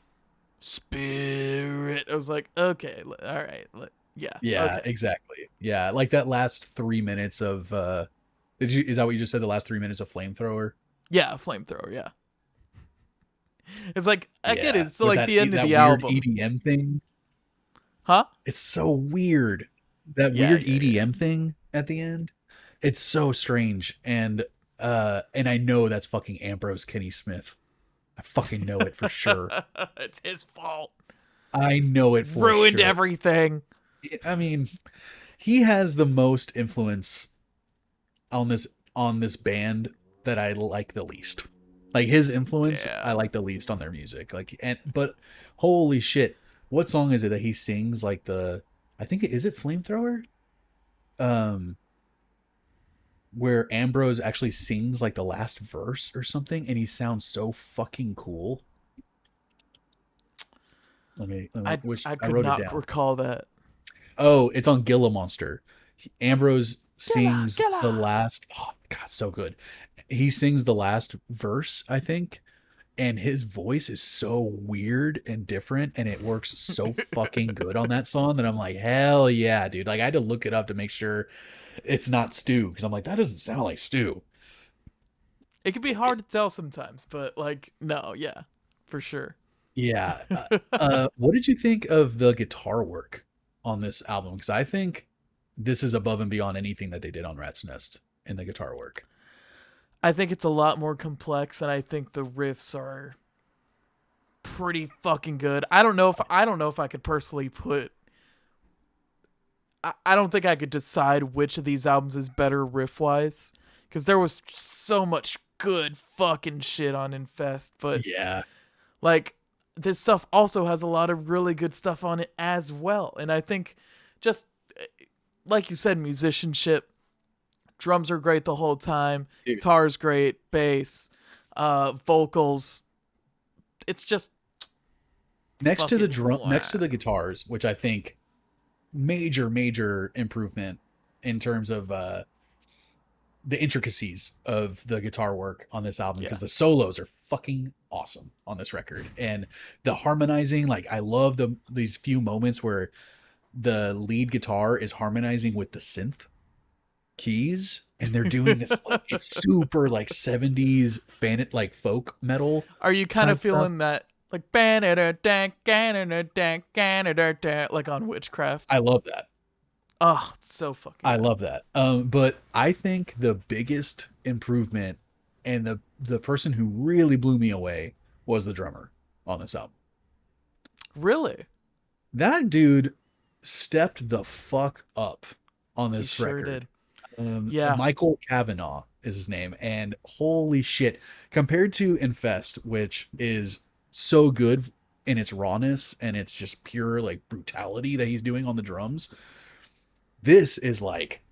S2: spirit. I was like, okay, all right. Yeah.
S1: Yeah,
S2: Okay.
S1: exactly. Yeah, like that last 3 minutes of is that what you just said? The last 3 minutes of Flamethrower?
S2: Yeah, Flamethrower, yeah. It's like I get it.
S1: Yeah.
S2: It's
S1: With
S2: like the end of
S1: that
S2: the
S1: weird
S2: album.
S1: EDM thing.
S2: Huh?
S1: It's so weird. That
S2: Yeah,
S1: weird
S2: yeah,
S1: EDM thing at the end. It's so strange. And I know that's fucking Ambrose Kenny Smith. I fucking know it for sure.
S2: yeah. It's his fault.
S1: I know it for
S2: Ruined
S1: sure.
S2: everything.
S1: I mean, he has the most influence on this band that I like the least. Like his influence,
S2: Damn.
S1: I like the least on their music. But holy shit, what song is it that he sings like I think is it Flamethrower? Where Ambrose actually sings like the last verse or something, and he sounds so fucking cool. Let me which
S2: I
S1: I
S2: could
S1: wrote it
S2: not
S1: down.
S2: recall that.
S1: Oh, it's on Gila Monster. Ambrose sings
S2: Gilla.
S1: the last. Oh God, so good. He sings the last verse, I think, and his voice is so weird and different, and it works so fucking good on that song that I'm like, hell yeah, dude. Like I had to look it up to make sure it's not Stu, because I'm like, that doesn't sound like Stu.
S2: It can be hard to tell sometimes, but like, no, yeah, for sure.
S1: Yeah. What did you think of the guitar work on this album? Because I think this is above and beyond anything that they did on Rat's Nest in the guitar work.
S2: I think it's a lot more complex, and I think the riffs are pretty fucking good. I don't know if I could personally put. I don't think I could decide which of these albums is better riff wise, because there was so much good fucking shit on Infest, but
S1: Yeah.
S2: like this stuff also has a lot of really good stuff on it as well. And I think just like you said, musicianship, drums are great the whole time,
S1: Dude.
S2: guitar's great, bass, vocals. It's just
S1: Next to the
S2: fucking
S1: drum,
S2: wow.
S1: next to the guitars, which I think major improvement in terms of the intricacies of the guitar work on this album,
S2: Yeah.
S1: because the solos are fucking awesome on this record, and the harmonizing, like I love these few moments where the lead guitar is harmonizing with the synth keys, and they're doing this like it's super like 70s fan like folk metal
S2: Are you kind of
S1: type stuff.
S2: feeling that like like on Witchcraft?
S1: I love that.
S2: Oh, it's so fucking
S1: I
S2: good.
S1: love that. But I think the biggest improvement and the person who really blew me away was the drummer on this album.
S2: Really?
S1: That dude stepped the fuck up on
S2: He
S1: this
S2: sure
S1: record.
S2: did. Yeah.
S1: Michael Cavanaugh is his name, and holy shit, compared to Infest, which is so good in its rawness and it's just pure like brutality that he's doing on the drums, this is like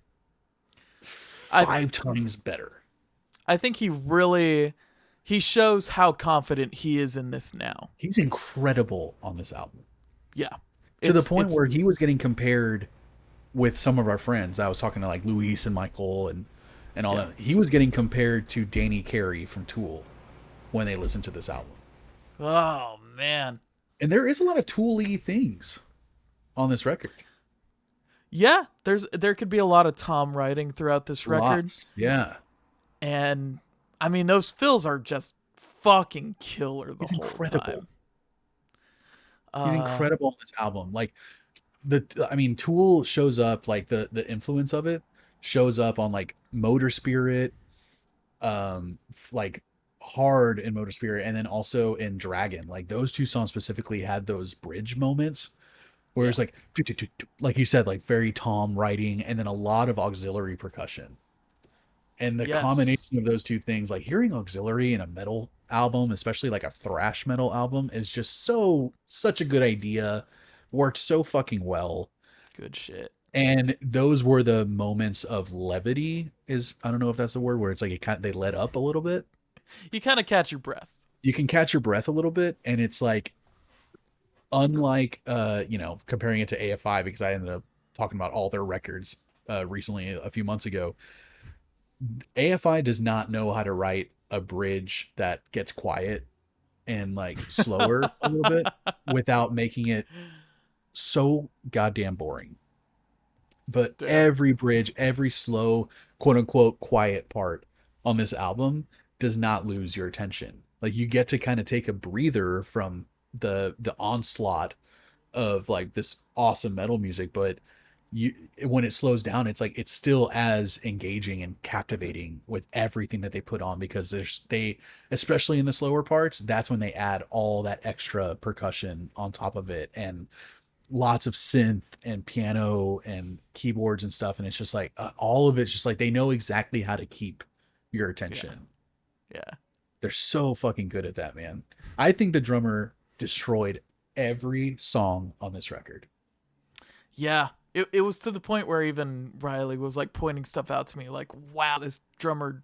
S2: I
S1: 5 times better.
S2: I think he shows how confident he is in this now.
S1: He's incredible on this album,
S2: Yeah.
S1: to the
S2: It's
S1: point
S2: it's
S1: where he was getting compared with some of our friends. I was talking to like Luis and Michael and all
S2: yeah.
S1: that. He was getting compared to Danny Carey from Tool when they listened to this album.
S2: Oh man.
S1: And there is a lot of Tool-y things on this record.
S2: Yeah, there could be a lot of Tom writing throughout this record,
S1: Lots. Yeah.
S2: and I mean those fills are just fucking killer the
S1: He's
S2: whole
S1: incredible.
S2: time.
S1: He's
S2: Uh
S1: incredible on this album. Like I mean, Tool shows up, like the influence of it shows up on like Motor Spirit, like hard in Motor Spirit, and then also in Dragon. Like those two songs specifically had those bridge moments where
S2: yeah.
S1: it's like like you said, like very Tom writing, and then a lot of auxiliary percussion. And the
S2: Yes.
S1: combination of those two things, like hearing auxiliary in a metal album, especially like a thrash metal album, is just such a good idea. Worked so fucking well.
S2: Good shit.
S1: And those were the moments of levity, is I don't know if that's the word, where it's like they let up a little bit.
S2: You kind of catch your breath.
S1: You can catch your breath a little bit, and it's like, unlike comparing it to AFI, because I ended up talking about all their records recently, a few months ago. AFI does not know how to write a bridge that gets quiet and like slower a little bit without making it so goddamn boring. But
S2: Damn.
S1: every bridge, every slow, quote unquote, quiet part on this album does not lose your attention. Like you get to kind of take a breather from the onslaught of like this awesome metal music, but you when it slows down, it's like it's still as engaging and captivating with everything that they put on, because they especially in the slower parts, that's when they add all that extra percussion on top of it, and lots of synth and piano and keyboards and stuff, and it's just like all of it's just like they know exactly how to keep your
S2: Yeah.
S1: attention.
S2: Yeah.
S1: They're so fucking good at that, man. I think the drummer destroyed every song on this record.
S2: Yeah. It was to the point where even Riley was like pointing stuff out to me like, wow, this drummer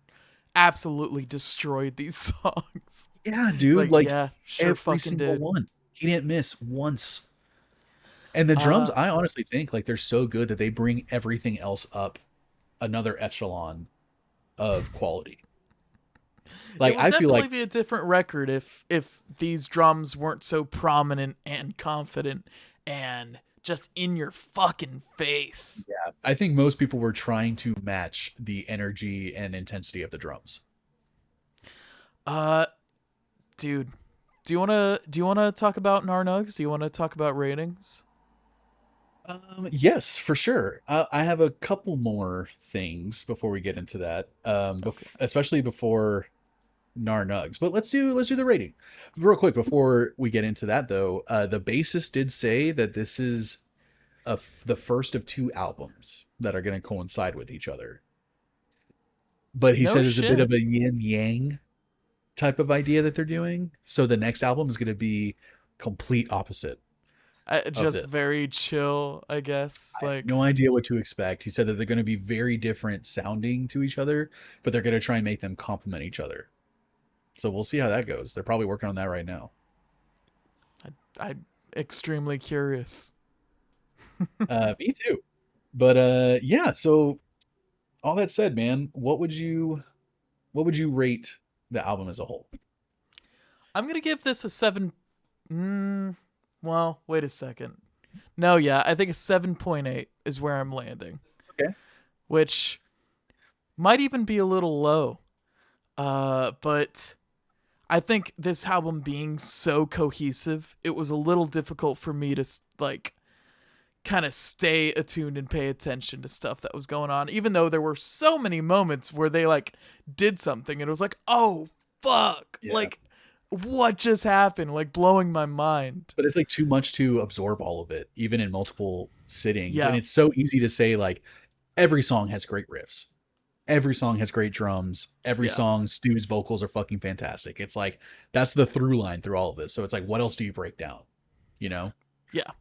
S2: absolutely destroyed these songs.
S1: Yeah,
S2: It's
S1: dude,
S2: like,
S1: like
S2: yeah, sure
S1: every
S2: fucking
S1: single
S2: did.
S1: one. He didn't miss once. And the drums,
S2: Uh
S1: I honestly think like they're so good that they bring everything else up another echelon of quality.
S2: it
S1: Like
S2: would
S1: I feel
S2: definitely
S1: like
S2: be a different record if these drums weren't so prominent and confident and just in your fucking face.
S1: yeah, I think most people were trying to match the energy and intensity of the drums.
S2: Uh dude, do you wanna talk about Narnugs? Do you wanna talk about ratings?
S1: Yes, for sure. I have a couple more things before we get into that.
S2: Okay.
S1: Especially before Narnugs. But let's do the rating real quick before we get into that, though. The bassist did say that this is the first of two albums that are going to coincide with each other. But he
S2: No
S1: says it's a bit
S2: shit.
S1: of a yin yang type of idea that they're doing. So the next album is going to be complete opposite of
S2: Just
S1: this.
S2: very chill, I guess.
S1: I have
S2: Like,
S1: no idea what to expect. He said that they're going to be very different sounding to each other, but they're going to try and make them complement each other. So we'll see how that goes. They're probably working on that right now.
S2: I'm extremely curious.
S1: Me too. But yeah, so All that said, man, what would you rate the album as a whole?
S2: I'm gonna give this a seven. Well, wait a second. No, yeah, I think a 7.8 is where I'm landing,
S1: Okay.
S2: which might even be a little low. But I think this album being so cohesive, it was a little difficult for me to like kind of stay attuned and pay attention to stuff that was going on, even though there were so many moments where they like did something and it was like, oh fuck,
S1: Yeah.
S2: like what just happened, like blowing my mind.
S1: But it's like too much to absorb all of it, even in multiple sittings. And
S2: Yeah,
S1: it's so easy to say like every song has great riffs. Every song has great drums. Every
S2: yeah,
S1: song, Stu's vocals are fucking fantastic. It's like that's the through line through all of this. So it's like, what else do you break down? You know?
S2: yeah.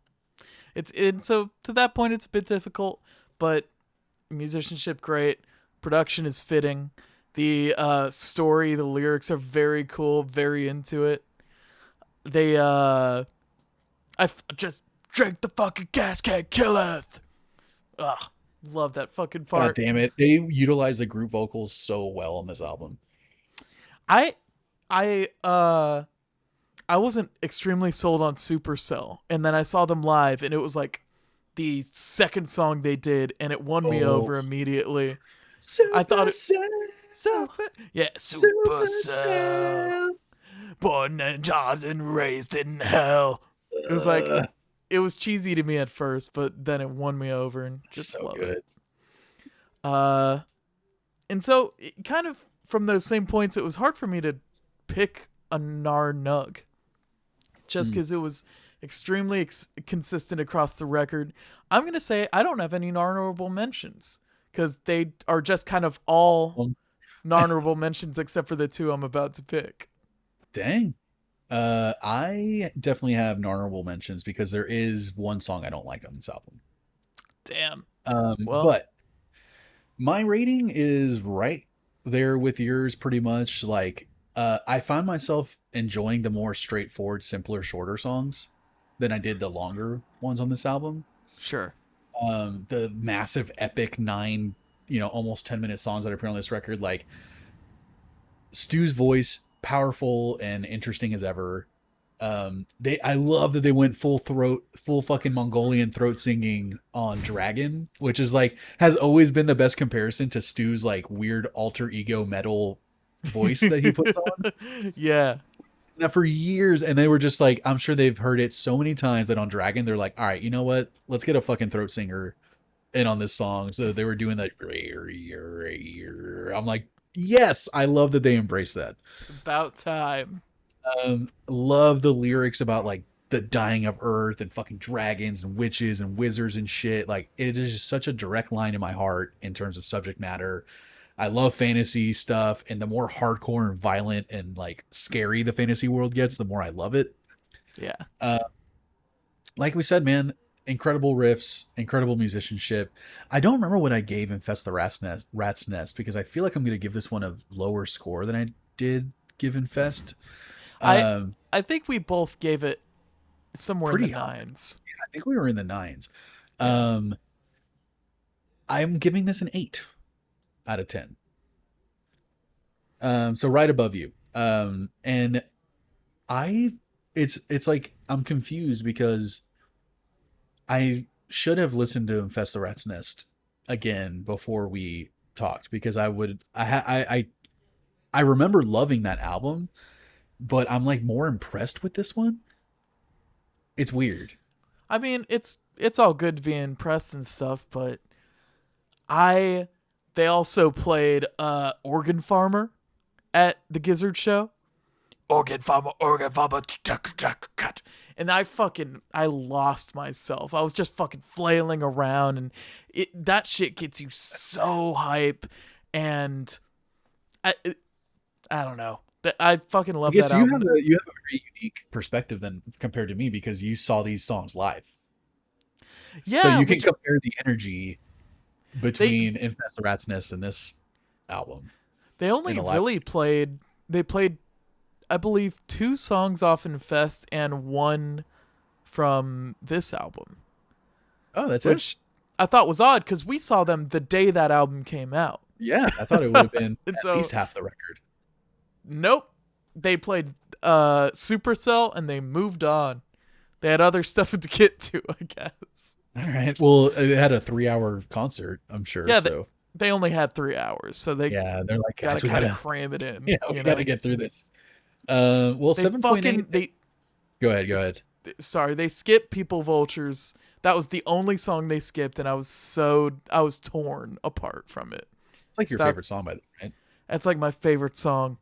S2: So to that point it's a bit difficult, but musicianship great, production is fitting, the story, the lyrics are very cool, very into it. They just drink the fucking gas can killeth. Ugh, love that fucking
S1: God
S2: part.
S1: damn it. They utilize the group vocals so well on this album.
S2: I I I wasn't extremely sold on Supercell, and then I saw them live, and it was like the second song they did, and it won me
S1: Oh,
S2: over immediately. I thought
S1: Super
S2: it
S1: Cell,
S2: super, yeah,
S1: Super
S2: Supercell,
S1: Cell.
S2: born in jars and raised in hell. It was like it was cheesy to me at first, but then it won me over, and just
S1: So
S2: love it.
S1: good.
S2: Uh, and so kind of from those same points, it was hard for me to pick a Nar Nug just
S1: Mm.
S2: because it was extremely consistent across the record. I'm gonna say I don't have any honorable mentions because they are just kind of all
S1: Well,
S2: honorable mentions except for the two I'm about to pick.
S1: dang. I definitely have honorable mentions because there is one song I don't like on this album.
S2: Damn. Well,
S1: But my rating is right there with yours pretty much. Like, I find myself enjoying the more straightforward, simpler, shorter songs than I did the longer ones on this album.
S2: sure.
S1: The massive epic nine, almost 10-minute songs that appear on this record, like Stu's voice, powerful and interesting as ever. I love that they went full fucking Mongolian throat singing on Dragon, which is like has always been the best comparison to Stu's like weird alter ego metal voice that he puts on.
S2: Yeah.
S1: That for years, and they were just like, I'm sure they've heard it so many times that on Dragon they're like, all right, you know what? Let's get a fucking throat singer in on this song. So they were doing that. I'm like, yes, I love that they embrace that.
S2: About time.
S1: Love the lyrics about like the dying of Earth and fucking dragons and witches and wizards and shit. Like it is just such a direct line in my heart in terms of subject matter. I love fantasy stuff, and the more hardcore and violent and like scary the fantasy world gets, the more I love it.
S2: Yeah.
S1: Uh, like we said, man, incredible riffs, incredible musicianship. I don't remember what I gave Infest the Rat's Nest because I feel like I'm going to give this one a lower score than I did give Infest.
S2: I
S1: Um,
S2: I think we both gave it somewhere in the
S1: Pretty high.
S2: nines.
S1: I think we were in the nines.
S2: Yeah.
S1: Um, I'm giving this an 8 out of 10. So right above you. And I, it's like I'm confused because I should have listened to Infest the Rat's Nest again before we talked because I remember loving that album, but I'm like more impressed with this one. It's weird.
S2: I mean, it's all good to be impressed and stuff, but I they also played Organ Farmer at the Gizzard show. Organ farmer, cut. And I lost myself. I was just fucking flailing around, and that shit gets you so hype, and I I don't know. I fucking
S1: I
S2: love that
S1: guess you
S2: album.
S1: have a very unique perspective than compared to me because you saw these songs live. So
S2: Yeah,
S1: you can
S2: which
S1: compare the energy
S2: they
S1: between Infest the Rat's Nest and this album
S2: they
S1: in
S2: only
S1: a live.
S2: really played they played I believe two songs off Infest and one from this album,
S1: Oh, that's it.
S2: which I thought was odd because we saw them the day that album came out.
S1: Yeah, I thought it would have been
S2: And
S1: at
S2: so,
S1: least half the record.
S2: nope. They played Supercell and they moved on. They had other stuff to get to, I guess.
S1: All right. Well, it had a 3-hour concert, I'm sure.
S2: Yeah,
S1: So
S2: they only had 3 hours, so they
S1: yeah, they're like,
S2: gotta
S1: guys, we
S2: kind of
S1: gotta,
S2: cram it in.
S1: yeah, we
S2: You
S1: gotta
S2: know,
S1: get through this. Well,
S2: they
S1: 7.8.
S2: fucking they.
S1: Go ahead. Go ahead.
S2: Sorry, they skipped People Vultures. That was the only song they skipped, and I was torn apart from it.
S1: It's like your
S2: That's
S1: favorite song by them, right?
S2: that's like my favorite song.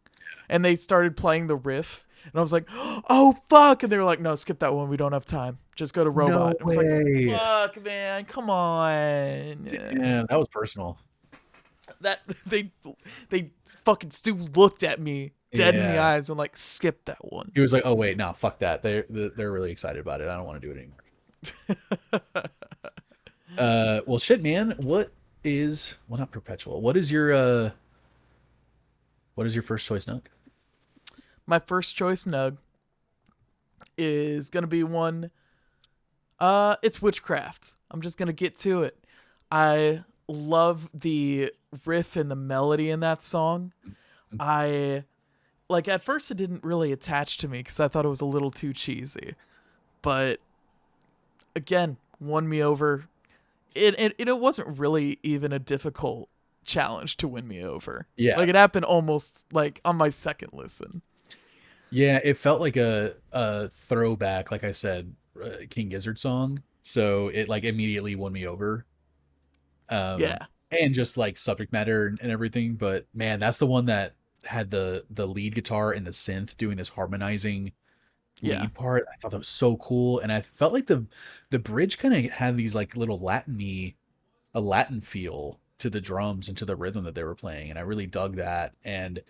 S2: And they started playing the riff, and I was like, "Oh fuck!" And they were like, "No, skip that one. We don't have time. Just go to
S1: No
S2: Robot." I was like,
S1: way.
S2: "Fuck, man, come on."
S1: Yeah, that was personal.
S2: That they fucking Stu looked at me dead in the
S1: Yeah.
S2: eyes and like, "Skip that one."
S1: He was like, "Oh wait, no, fuck that. They're really excited about it. I don't want to do it anymore." Well, shit, man. Well, not perpetual. What is your first choice note?
S2: My first choice nug is gonna be one. It's Witchcraft. I'm just gonna get to it. I love the riff and the melody in that song. I like at first it didn't really attach to me because I thought it was a little too cheesy, but again, won me over. It wasn't really even a difficult challenge to win me over.
S1: Yeah.
S2: Like it happened almost like on my second listen.
S1: Yeah, it felt like a throwback, like I said, King Gizzard song. So it like immediately won me over.
S2: Yeah,
S1: And just like subject matter and everything. But man, that's the one that had the lead guitar and the synth doing this harmonizing
S2: yeah,
S1: lead part. I thought that was so cool, and I felt like the bridge kind of had these like little a Latin feel to the drums and to the rhythm that they were playing, and I really dug that. And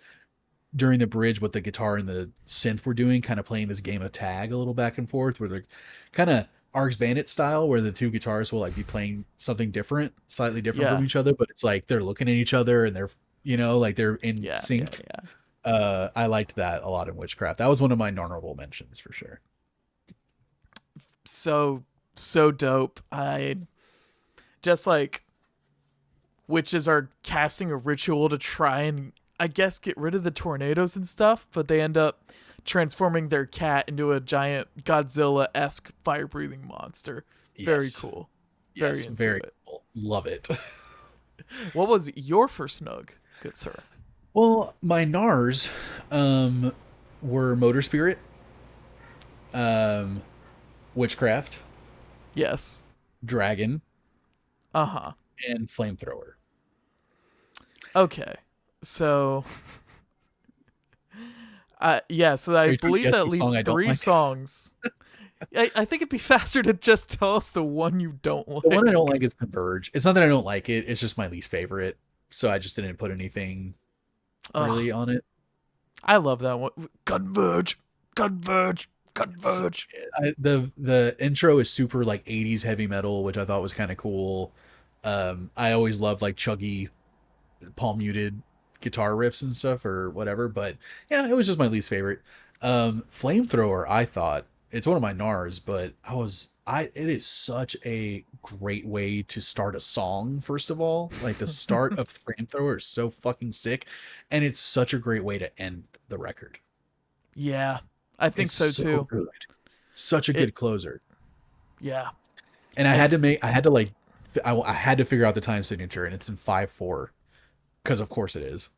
S1: during the bridge, what the guitar and the synth were doing, kind of playing this game of tag a little back and forth, where they're kind of Arx Bandit style, where the two guitarists will like be playing something different, slightly different
S2: yeah,
S1: from each other, but it's like they're looking at each other and they're like they're in
S2: yeah, yeah,
S1: sync.
S2: yeah.
S1: I liked that a lot in Witchcraft. That was one of my honorable mentions for sure.
S2: So dope. I just like witches are casting a ritual to try and I guess get rid of the tornadoes and stuff, but they end up transforming their cat into a giant Godzilla-esque fire-breathing monster. Very
S1: Yes.
S2: cool.
S1: Yes,
S2: Very into
S1: very
S2: it.
S1: cool. Love it.
S2: What was your first snug, good sir?
S1: Well, my NARS were Motor Spirit, um, Witchcraft,
S2: Yes.
S1: Dragon,
S2: Uh-huh.
S1: and Flamethrower.
S2: Okay. So yeah, so
S1: Are
S2: I
S1: you trying to
S2: believe
S1: guess
S2: that
S1: what
S2: leaves
S1: song I don't
S2: three
S1: like?
S2: songs. I think it'd be faster to just tell us the one you don't
S1: The one I don't
S2: like.
S1: like is Converge. It's not that I don't like it, it's just my least favorite. So I just didn't put anything
S2: Ugh,
S1: really on it.
S2: I love that one. Converge, converge,
S1: It's
S2: converge.
S1: the intro is super like 80s heavy metal, which I thought was kind of cool. I always loved like chuggy palm muted guitar riffs and stuff or whatever, but yeah, it was just my least favorite. Flamethrower, I thought it's one of my NARS, but it is such a great way to start a song, first of all. Like the start of Flamethrower is so fucking sick, and it's such a great way to end the record.
S2: Yeah, I think
S1: It's
S2: so
S1: so
S2: too.
S1: good. Such a
S2: It
S1: good closer.
S2: yeah.
S1: And
S2: It's
S1: I had to like I had to figure out the time signature, and it's in 5/4 because of course it is.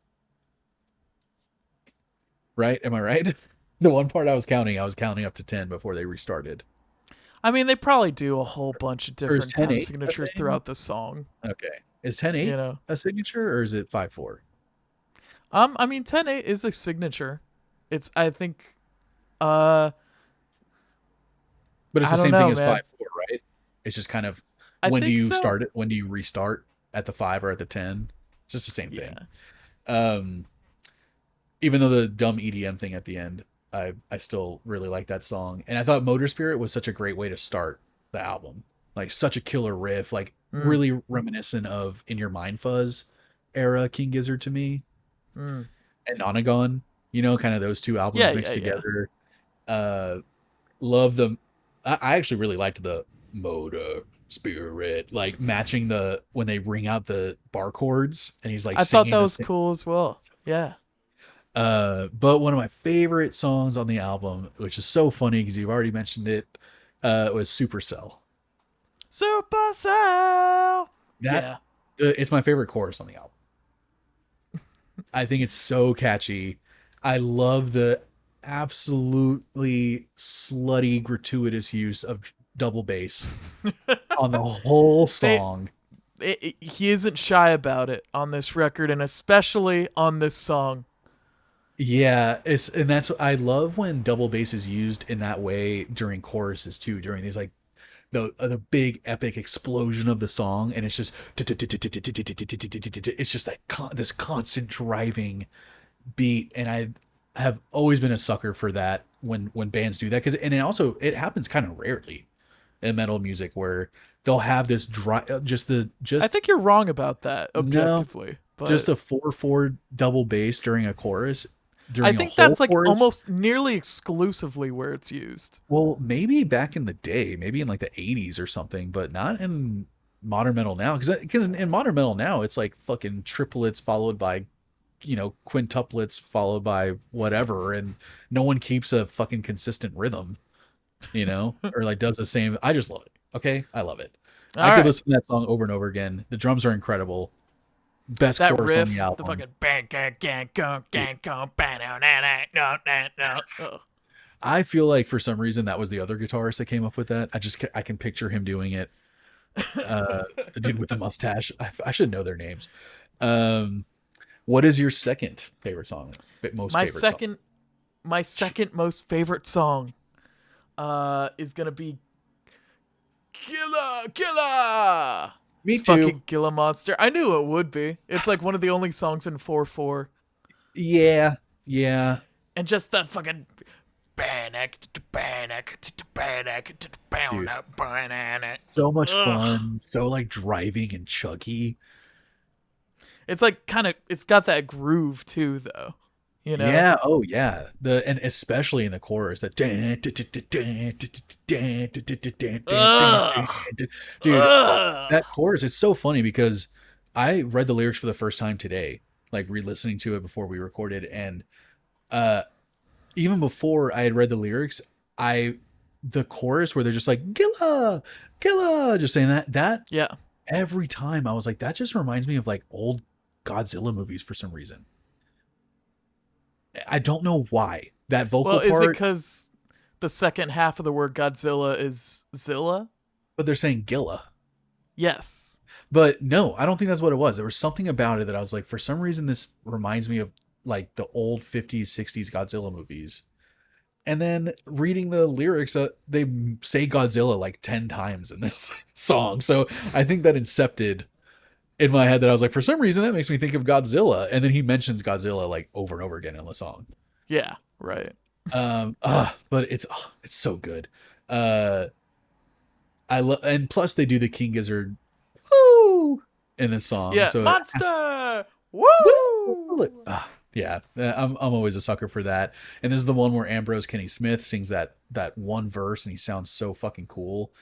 S1: Right? Am I right? The one part I was counting up to 10 before they restarted.
S2: I mean they probably do a whole bunch of
S1: Or is
S2: different time
S1: 10/8 a
S2: signatures
S1: thing?
S2: throughout the song,
S1: Okay. Is 10/8
S2: you know.
S1: a signature or is it 5/4?
S2: I mean 10/8 is a signature. It's I think uh
S1: But it's
S2: I
S1: the
S2: don't
S1: same thing
S2: know,
S1: as
S2: man.
S1: 5/4, right? It's just kind of
S2: I
S1: when do
S2: think
S1: you
S2: so.
S1: start it? When do you restart at the 5 or at the 10? It's just the same thing.
S2: Yeah.
S1: Um, Even though the dumb EDM thing at the end, I still really like that song. And I thought Motor Spirit was such a great way to start the album. Like such a killer riff, like
S2: Mm,
S1: really reminiscent of In Your Mind Fuzz era King Gizzard to me.
S2: mm.
S1: And Nonagon, kind of those two albums
S2: Yeah,
S1: mixed
S2: yeah, yeah.
S1: together. Uh love them. I actually really liked the Motor. spirit, like matching the when they ring out the bar chords and he's like
S2: I thought
S1: singing
S2: that
S1: the
S2: was
S1: same.
S2: cool as well. Yeah.
S1: But one of my favorite songs on the album, which is so funny because you've already mentioned it, was Supercell.
S2: Supercell.
S1: That
S2: Yeah.
S1: it's my favorite chorus on the album. I think it's so catchy. I love the absolutely slutty, gratuitous use of double bass on the whole
S2: They
S1: song.
S2: he isn't shy about it on this record, and especially on this song.
S1: Yeah, it's and that's I love when double bass is used in that way during choruses too, during these like the big epic explosion of the song, and it's just it's just like this constant driving beat, and I have always been a sucker for that when bands do that because and it happens kind of rarely in metal music where they'll have this dry
S2: I
S1: just
S2: think you're wrong about that
S1: no
S2: objectively,
S1: just
S2: but
S1: a 4/4 double bass during a chorus
S2: I
S1: during a
S2: think
S1: whole
S2: that's like
S1: chorus.
S2: almost nearly exclusively where it's used.
S1: Well, maybe back in the day, maybe in like the 80s or something, but not in modern metal now. Because in modern metal now, it's like fucking triplets followed by, quintuplets followed by whatever. And no one keeps a fucking consistent rhythm, or like does the same. I just love it. Okay. I love it. I
S2: All
S1: could
S2: right.
S1: listen to that song over and over again. The drums are incredible. Best
S2: That
S1: chorus on the
S2: riff, the
S1: album.
S2: fucking bang gang gang gang
S1: Dude,
S2: gang gang bang no no no.
S1: I feel like for some reason that was the other guitarist that came up with that. I can picture him doing it. The dude with the mustache. I should know their names. Um, what is your second favorite song? Most
S2: My
S1: favorite song?
S2: second my second most favorite song is gonna be Killer.
S1: Me
S2: It's
S1: too.
S2: fucking Gila Monster. I knew it would be. It's like one of the only songs in 4/4.
S1: Yeah, yeah,
S2: And just that fucking
S1: dude. So much
S2: Ugh.
S1: fun. So like driving and chuggy.
S2: It's like it's got that groove too though. You know?
S1: Yeah. Oh yeah. And especially in the chorus, that
S2: Ugh.
S1: dude.
S2: Ugh.
S1: That chorus. It's so funny because I read the lyrics for the first time today, like re-listening to it before we recorded, and uh even before I had read the lyrics, the chorus where they're just like Gilla, Gilla, just saying that
S2: Yeah.
S1: every time I was like, that just reminds me of like old Godzilla movies for some reason. I don't know why. That
S2: Well,
S1: vocal
S2: is it
S1: part,
S2: cuz the second half of the word Godzilla is Zilla?
S1: but they're saying Gilla.
S2: Yes.
S1: But no, I don't think that's what it was. There was something about it that I was like, for some reason, this reminds me of like the old 50s, 60s Godzilla movies. And then reading the lyrics, they say Godzilla like 10 times in this song. So I think that incepted in my head that I was like, for some reason, that makes me think of Godzilla. And then he mentions Godzilla like over and over again in the song.
S2: Yeah, right.
S1: But it's so good. Uh, I love, and plus they do the King Gizzard woo in this song.
S2: Yeah,
S1: So it has,
S2: monster.
S1: woo!
S2: Woo!
S1: Yeah, I'm always a sucker for that. And this is the one where Ambrose Kenny Smith sings that one verse, and he sounds so fucking cool.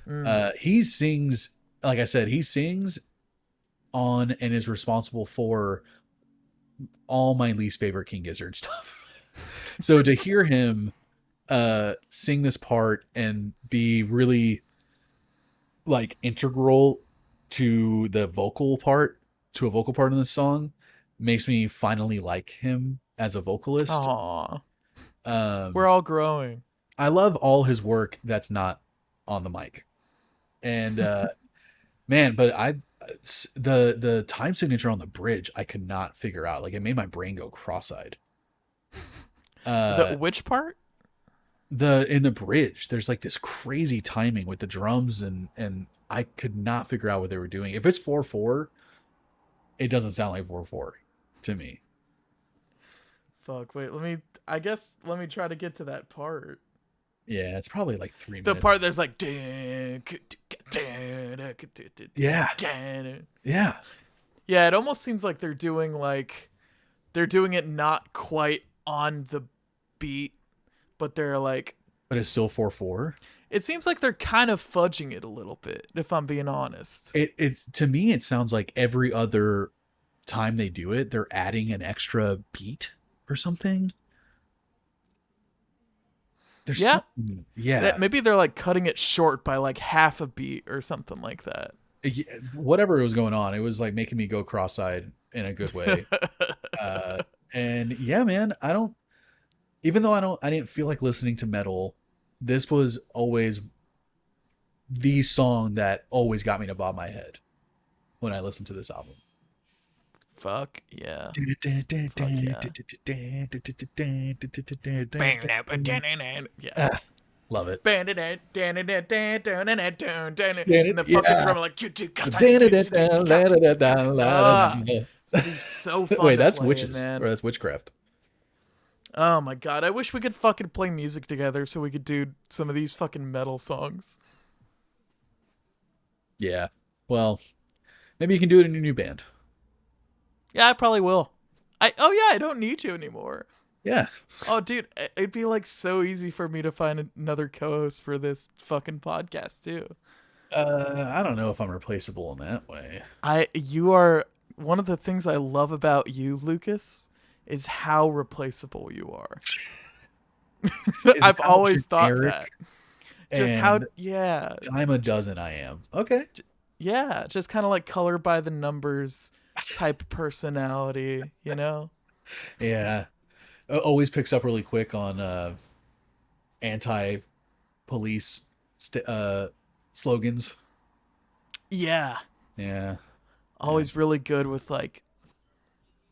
S2: Mm.
S1: He sings, like I said, he sings on and is responsible for all my least favorite King Gizzard stuff. So to hear him sing this part and be really like integral to a vocal part in the song makes me finally like him as a vocalist.
S2: Aw. We're
S1: Um,
S2: all growing.
S1: I love all his work that's not on the mic. And man, but the time signature on the bridge I could not figure out. Like it made my brain go cross-eyed.
S2: The
S1: Uh
S2: which part?
S1: the in the bridge there's like this crazy timing with the drums and I could not figure out what they were doing. If it's 4/4, it doesn't sound like 4/4 to me.
S2: Fuck, wait, let me try to get to that part.
S1: Yeah, it's probably like three
S2: The
S1: minutes.
S2: part that's like
S1: Yeah, yeah,
S2: yeah, it almost seems like they're doing it not quite on the beat, but they're like
S1: but it's still 4/4.
S2: It seems like they're kind of fudging it a little bit, if I'm being honest.
S1: It's to me, it sounds like every other time they do it, they're adding an extra beat or something. There's
S2: Yeah.
S1: something, yeah.
S2: Maybe they're like cutting it short by like half a beat or something like that.
S1: Whatever was going on, it was like making me go cross-eyed in a good way. And yeah, man, I don't. Even though I didn't feel like listening to metal. This was always the song that always got me to bob my head when I listened to this album.
S2: Fuck yeah. Yeah.
S1: Love it.
S2: And the fucking
S1: Yeah.
S2: drummer like it's gonna be so fun.
S1: Wait,
S2: to
S1: that's
S2: play,
S1: witches,
S2: man.
S1: or that's witchcraft.
S2: Oh my god, I wish we could fucking play music together so we could do some of these fucking metal songs.
S1: Yeah. Well, maybe you can do it in your new band.
S2: Yeah, I probably will. I don't need you anymore.
S1: Yeah.
S2: Oh, dude, it'd be like so easy for me to find another co-host for this fucking podcast too.
S1: I don't know if I'm replaceable in that way.
S2: You are one of the things I love about you, Lucas, is how replaceable you are. I've always thought that. Just how, yeah.
S1: Dime a dozen I am. Okay.
S2: Yeah, just kind of like color by the numbers type personality, you know?
S1: Yeah. Always picks up really quick on anti-police slogans.
S2: Yeah.
S1: Yeah.
S2: Always really good with like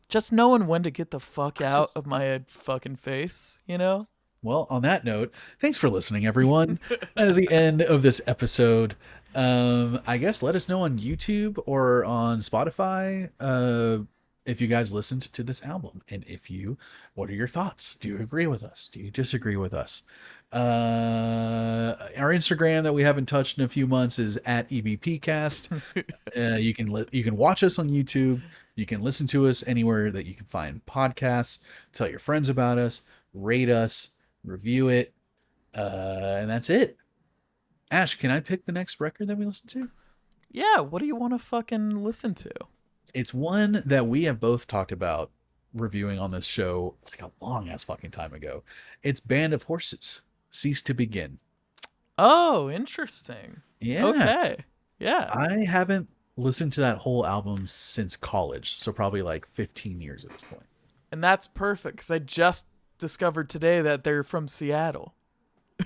S2: just knowing when to get the fuck out of my fucking face, you know?
S1: Well, on that note, thanks for listening, everyone. That is the end of this episode. I guess let us know on YouTube or on Spotify if you guys listened to this album. And if you, what are your thoughts? Do you agree with us? Do you disagree with us? Our Instagram that we haven't touched in a few months is at EBPcast. You can watch us on YouTube. You can listen to us anywhere that you can find podcasts. Tell your friends about us. Rate us. Review it. And that's it. Ash, can I pick the next record that we listen to?
S2: Yeah, what do you want to fucking listen to?
S1: It's one that we have both talked about reviewing on this show like a long ass fucking time ago. It's Band of Horses, Cease to Begin.
S2: Oh, interesting.
S1: Yeah.
S2: Okay. Yeah.
S1: I haven't listened to that whole album since college, so probably like 15 years at this point.
S2: And that's perfect because I just discovered today that they're from Seattle.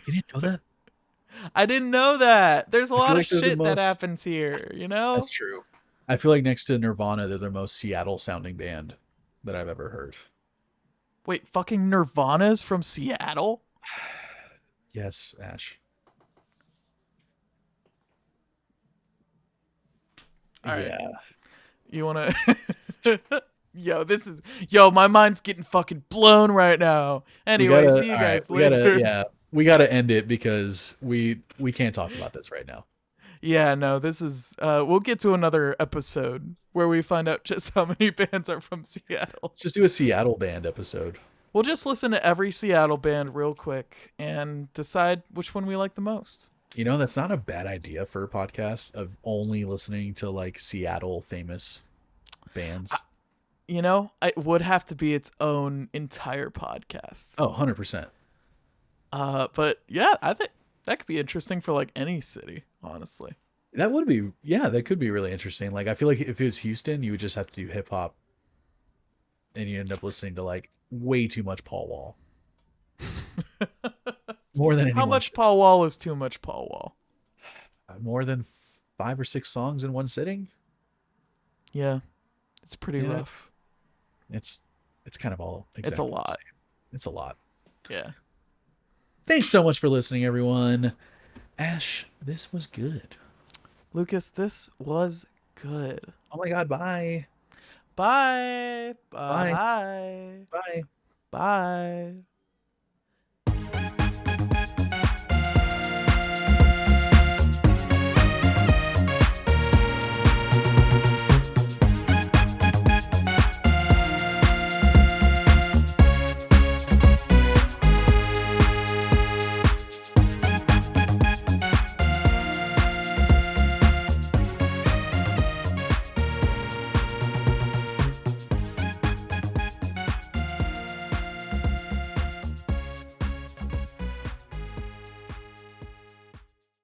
S1: You didn't know that?
S2: I didn't know that. There's a lot
S1: like
S2: of shit that happens here, you know?
S1: That's true. I feel like next to Nirvana, they're the most Seattle sounding band that I've ever heard.
S2: Wait, fucking Nirvana's from Seattle?
S1: Yes, Ash.
S2: All right.
S1: Yeah.
S2: You want to... Yo, my mind's getting fucking blown right now. Anyway, see you guys later.
S1: We gotta end it because we can't talk about this right now.
S2: Yeah, no, this is we'll get to another episode where we find out just how many bands are from Seattle.
S1: Let's just do a Seattle band episode.
S2: We'll just listen to every Seattle band real quick and decide which one we like the most.
S1: You know, that's not a bad idea for a podcast of only listening to like Seattle famous bands.
S2: You know, it would have to be its own entire podcast.
S1: Oh, 100%.
S2: But yeah, I think that could be interesting for like any city, honestly.
S1: That would be, yeah, that could be really interesting. Like, I feel like if it was Houston, you would just have to do hip hop and you end up listening to like way too much Paul Wall. More than anyone.
S2: How much Paul Wall is too much Paul Wall?
S1: More than 5 or 6 songs in one sitting?
S2: Yeah. It's pretty rough.
S1: It's kind of all exactly
S2: it's a lot.
S1: It's a lot.
S2: Yeah.
S1: Thanks so much for listening, everyone. Ash, this was good.
S2: Lucas, this was good.
S1: Oh my god, bye.
S2: Bye.
S1: Bye.
S2: Bye.
S1: Bye.
S2: Bye.